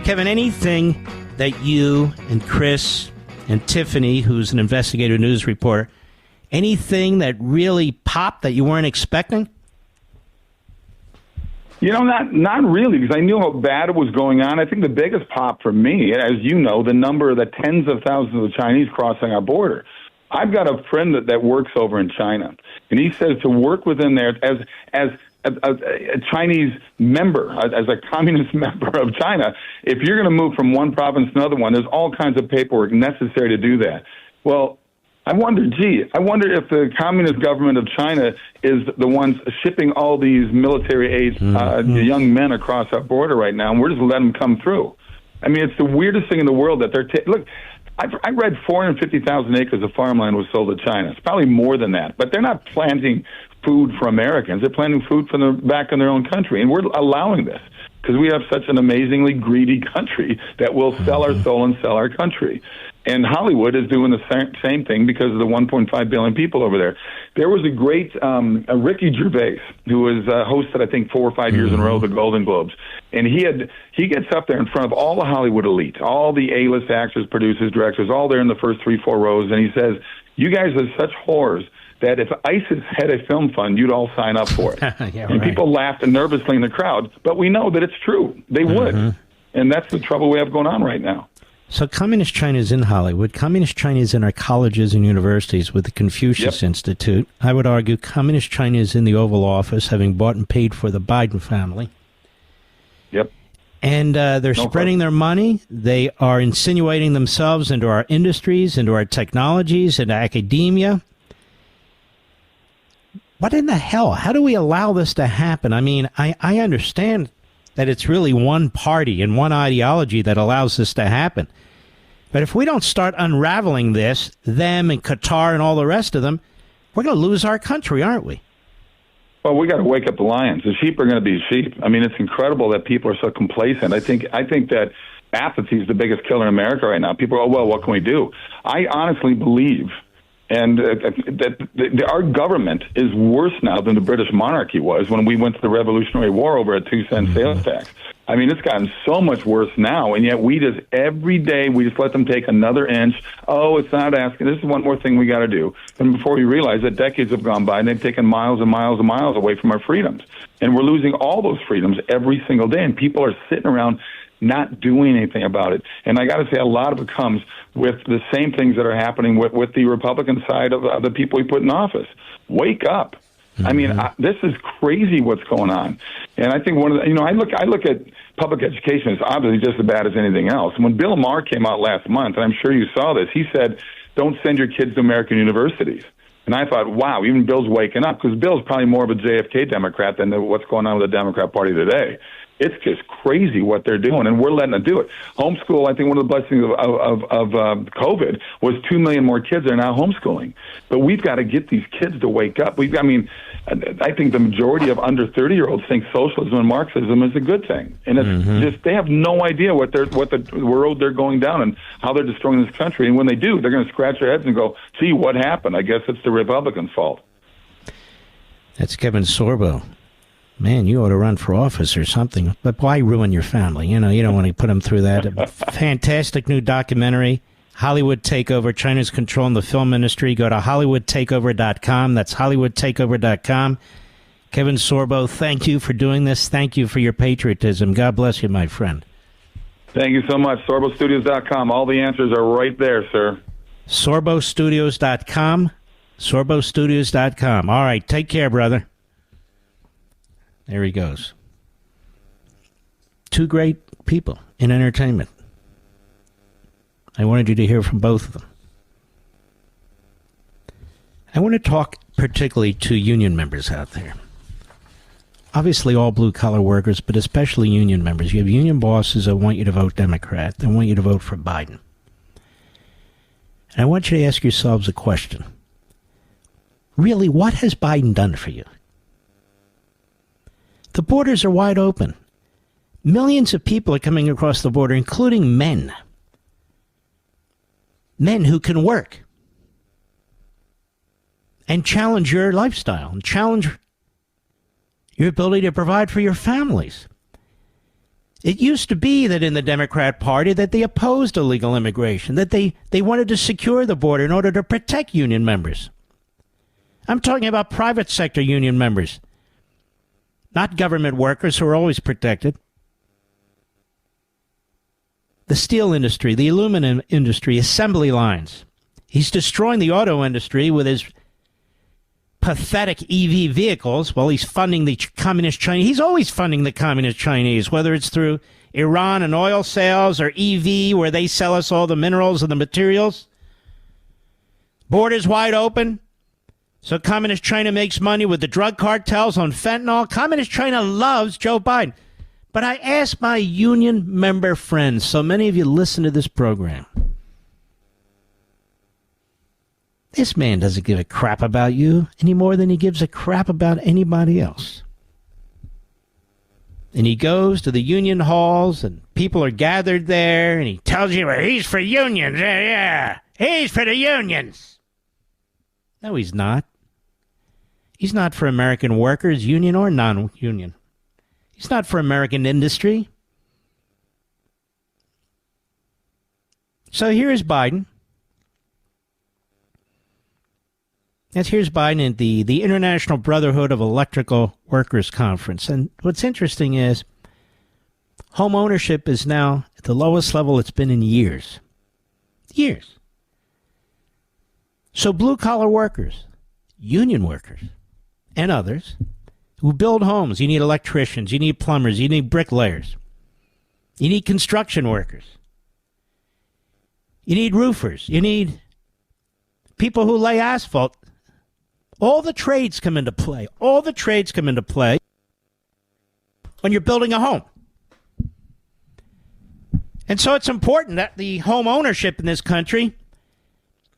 Kevin, anything that you and Chris and Tiffany, who's an investigative news reporter, anything that really popped that you weren't expecting? Not really, because I knew how bad it was going on. I think the biggest pop for me, as you know, the number of the tens of thousands of Chinese crossing our border. I've got a friend that works over in China, and he says to work within there as a Chinese member, as a communist member of China, if you're going to move from one province to another one, there's all kinds of paperwork necessary to do that. Well, I wonder if the communist government of China is the ones shipping all these military-aged young men across our border right now, and we're just letting them come through. I mean, it's the weirdest thing in the world that they're look. I read 450,000 acres of farmland was sold to China. It's probably more than that, but they're not planting food for Americans. They're planting food for them back in their own country, and we're allowing this because we have such an amazingly greedy country that will sell our soul and sell our country. And Hollywood is doing the same thing because of the 1.5 billion people over there. There was a great Ricky Gervais, who was hosted, I think, 4 or 5 years in a row, the Golden Globes. And he gets up there in front of all the Hollywood elite, all the A-list actors, producers, directors, all there in the first 3-4 rows. And he says, you guys are such whores that if ISIS had a film fund, you'd all sign up for it. And people laughed nervously in the crowd. But we know that it's true. They would. And that's the trouble we have going on right now. So Communist China is in Hollywood. Communist China is in our colleges and universities with the Confucius Institute. I would argue Communist China is in the Oval Office, having bought and paid for the Biden family. Yep. And they're spreading their money. They are insinuating themselves into our industries, into our technologies, into academia. What in the hell? How do we allow this to happen? I mean, I understand that it's really one party and one ideology that allows this to happen. But if we don't start unraveling this, them and Qatar and all the rest of them, we're going to lose our country, aren't we? Well, we got to wake up the lions. The sheep are going to be sheep. I mean, it's incredible that people are so complacent. I think that apathy is the biggest killer in America right now. People are, well, what can we do? I honestly believe that our government is worse now than the British monarchy was when we went to the Revolutionary War over a 2-cent sales tax. I mean, it's gotten so much worse now, and yet every day, we just let them take another inch. Oh, it's not asking. This is one more thing we got to do. And before we realize that decades have gone by, and they've taken miles and miles and miles away from our freedoms. And we're losing all those freedoms every single day, and people are sitting around not doing anything about it. And I got to say, a lot of it comes with the same things that are happening with the Republican side of the people we put in office. Wake up. I mean, this is crazy what's going on. And I think one of the, I look at public education as obviously just as bad as anything else. When Bill Maher came out last month, and I'm sure you saw this, he said, don't send your kids to American universities. And I thought, wow, even Bill's waking up, because Bill's probably more of a JFK Democrat than what's going on with the Democrat Party today. It's just crazy what they're doing, and we're letting them do it. Homeschool, I think one of the blessings of COVID was 2 million more kids are now homeschooling. But we've got to get these kids to wake up. I think the majority of under 30-year-olds think socialism and Marxism is a good thing. And it's just they have no idea what the road they're going down and how they're destroying this country. And when they do, they're going to scratch their heads and go, gee, what happened? I guess it's the Republicans' fault. That's Kevin Sorbo. Man, you ought to run for office or something. But why ruin your family? You don't want to put them through that. Fantastic new documentary, Hollywood Takeover, China's Control in the Film Industry. Go to HollywoodTakeover.com. That's HollywoodTakeover.com. Kevin Sorbo, thank you for doing this. Thank you for your patriotism. God bless you, my friend. Thank you so much. SorboStudios.com. All the answers are right there, sir. SorboStudios.com. SorboStudios.com. All right, take care, brother. There he goes. Two great people in entertainment. I wanted you to hear from both of them. I want to talk particularly to union members out there. Obviously all blue-collar workers, but especially union members. You have union bosses that want you to vote Democrat. They want you to vote for Biden. And I want you to ask yourselves a question. Really, what has Biden done for you? The borders are wide open. Millions of people are coming across the border, including men. Men who can work and challenge your lifestyle and challenge your ability to provide for your families. It used to be that in the Democrat Party that they opposed illegal immigration, that they wanted to secure the border in order to protect union members. I'm talking about private sector union members, not government workers who are always protected. The steel industry, the aluminum industry, assembly lines. He's destroying the auto industry with his pathetic EV vehicles while he's funding the communist Chinese. He's always funding the communist Chinese, whether it's through Iran and oil sales or EV, where they sell us all the minerals and the materials. Borders wide open. So communist China makes money with the drug cartels on fentanyl. Communist China loves Joe Biden. But I ask my union member friends, so many of you listen to this program. This man doesn't give a crap about you any more than he gives a crap about anybody else. And he goes to the union halls and people are gathered there and he tells you, well, he's for unions. Yeah, he's for the unions. No, he's not. He's not for American workers, union or non-union. He's not for American industry. So here's Biden. Here's Biden at the International Brotherhood of Electrical Workers Conference. And what's interesting is home ownership is now at the lowest level it's been in years. Years. So blue-collar workers, union workers, and others who build homes. You need electricians, you need plumbers, you need bricklayers, you need construction workers, you need roofers, you need people who lay asphalt. All the trades come into play. All the trades come into play when you're building a home. And so it's important that the home ownership in this country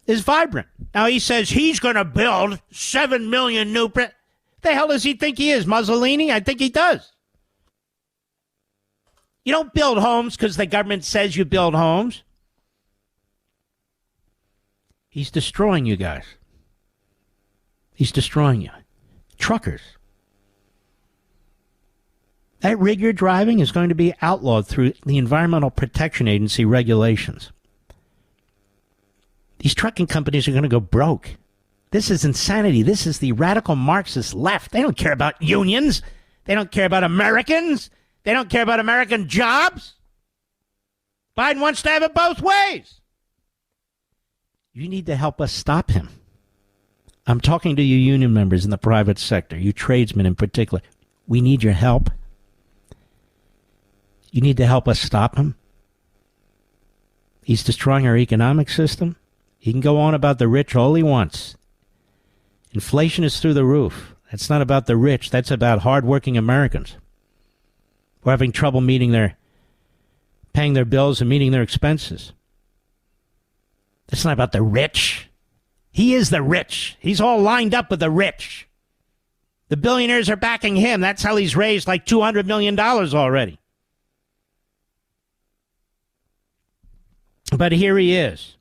is vibrant. Now he says he's going to build 7 million new... The hell does he think he is, Mussolini? I think he does. You don't build homes because the government says you build homes. He's destroying you guys. He's destroying you. Truckers. That rig you're driving is going to be outlawed through the Environmental Protection Agency regulations. These trucking companies are going to go broke. This is insanity. This is the radical Marxist left. They don't care about unions. They don't care about Americans. They don't care about American jobs. Biden wants to have it both ways. You need to help us stop him. I'm talking to you union members in the private sector, you tradesmen in particular. We need your help. You need to help us stop him. He's destroying our economic system. He can go on about the rich all he wants. Inflation is through the roof. That's not about the rich. That's about hardworking Americans who are having trouble paying their bills and meeting their expenses. That's not about the rich. He is the rich. He's all lined up with the rich. The billionaires are backing him. That's how he's raised like $200 million already. But here he is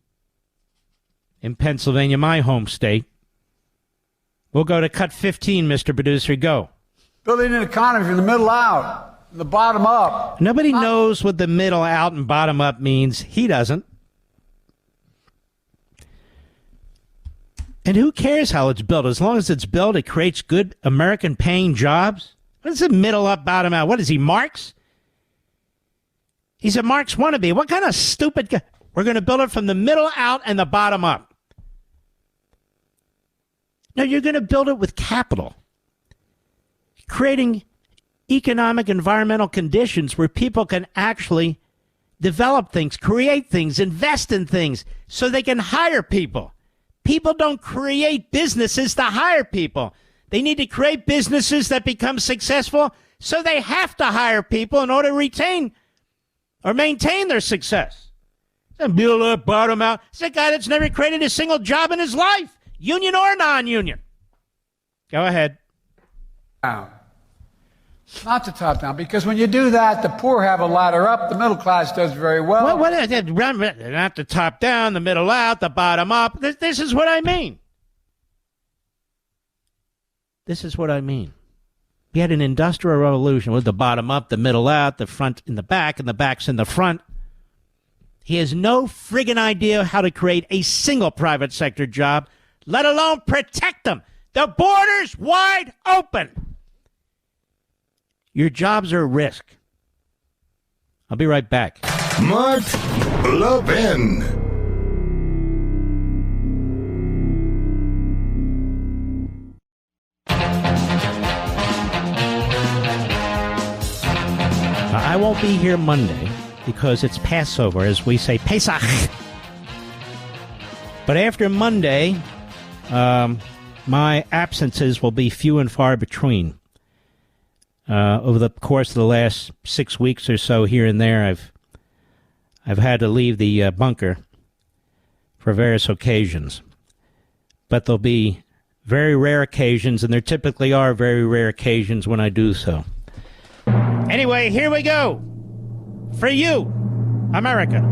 in Pennsylvania, my home state. We'll go to cut 15, Mr. Producer. Go. Building an economy from the middle out, from the bottom up. Nobody knows what the middle out and bottom up means. He doesn't. And who cares how it's built? As long as it's built, it creates good American-paying jobs. What is it middle up, bottom out? What is he, Marx? He's a Marx wannabe. What kind of stupid guy? We're going to build it from the middle out and the bottom up. No, you're going to build it with capital. Creating economic, environmental conditions where people can actually develop things, create things, invest in things so they can hire people. People don't create businesses to hire people. They need to create businesses that become successful, so they have to hire people in order to retain or maintain their success. And build up, bottom out. It's a guy that's never created a single job in his life, union or non-union. Go ahead. Not the top down, because when you do that, the poor have a ladder up, the middle class does very well. What is it? Not the top down, the middle out, the bottom up. This is what I mean. This is what I mean. We had an industrial revolution with the bottom up, the middle out, the front in the back, and the back's in the front. He has no friggin' idea how to create a single private sector job, let alone protect them. The border's wide open. Your jobs are at risk. I'll be right back. Mark Levin. I won't be here Monday because it's Passover, as we say, Pesach. But after Monday, my absences will be few and far between. Over the course of the last 6 weeks or so, here and there, I've had to leave the bunker for various occasions. But there'll be very rare occasions, and there typically are very rare occasions when I do so. Anyway, here we go. For you, America.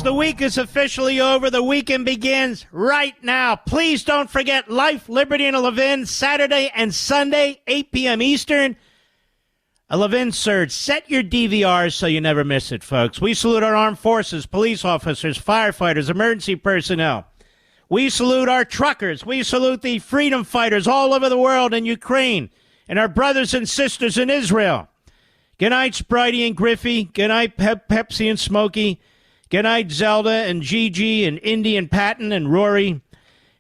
The week is officially over. The weekend begins right now. Please don't forget Life, Liberty, and a Levin, Saturday and Sunday, 8 p.m. Eastern. A Levin Surge. Set your DVRs so you never miss it, folks. We salute our armed forces, police officers, firefighters, emergency personnel. We salute our truckers. We salute the freedom fighters all over the world in Ukraine and our brothers and sisters in Israel. Good night, Spritey and Griffey. Good night, Pepsi and Smokey. Good night, Zelda and Gigi and Indy and Patton and Rory.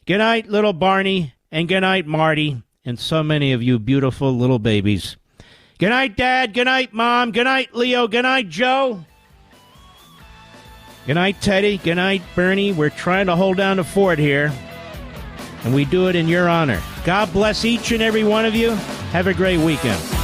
Good night, little Barney. And good night, Marty. And so many of you beautiful little babies. Good night, Dad. Good night, Mom. Good night, Leo. Good night, Joe. Good night, Teddy. Good night, Bernie. We're trying to hold down the fort here, and we do it in your honor. God bless each and every one of you. Have a great weekend.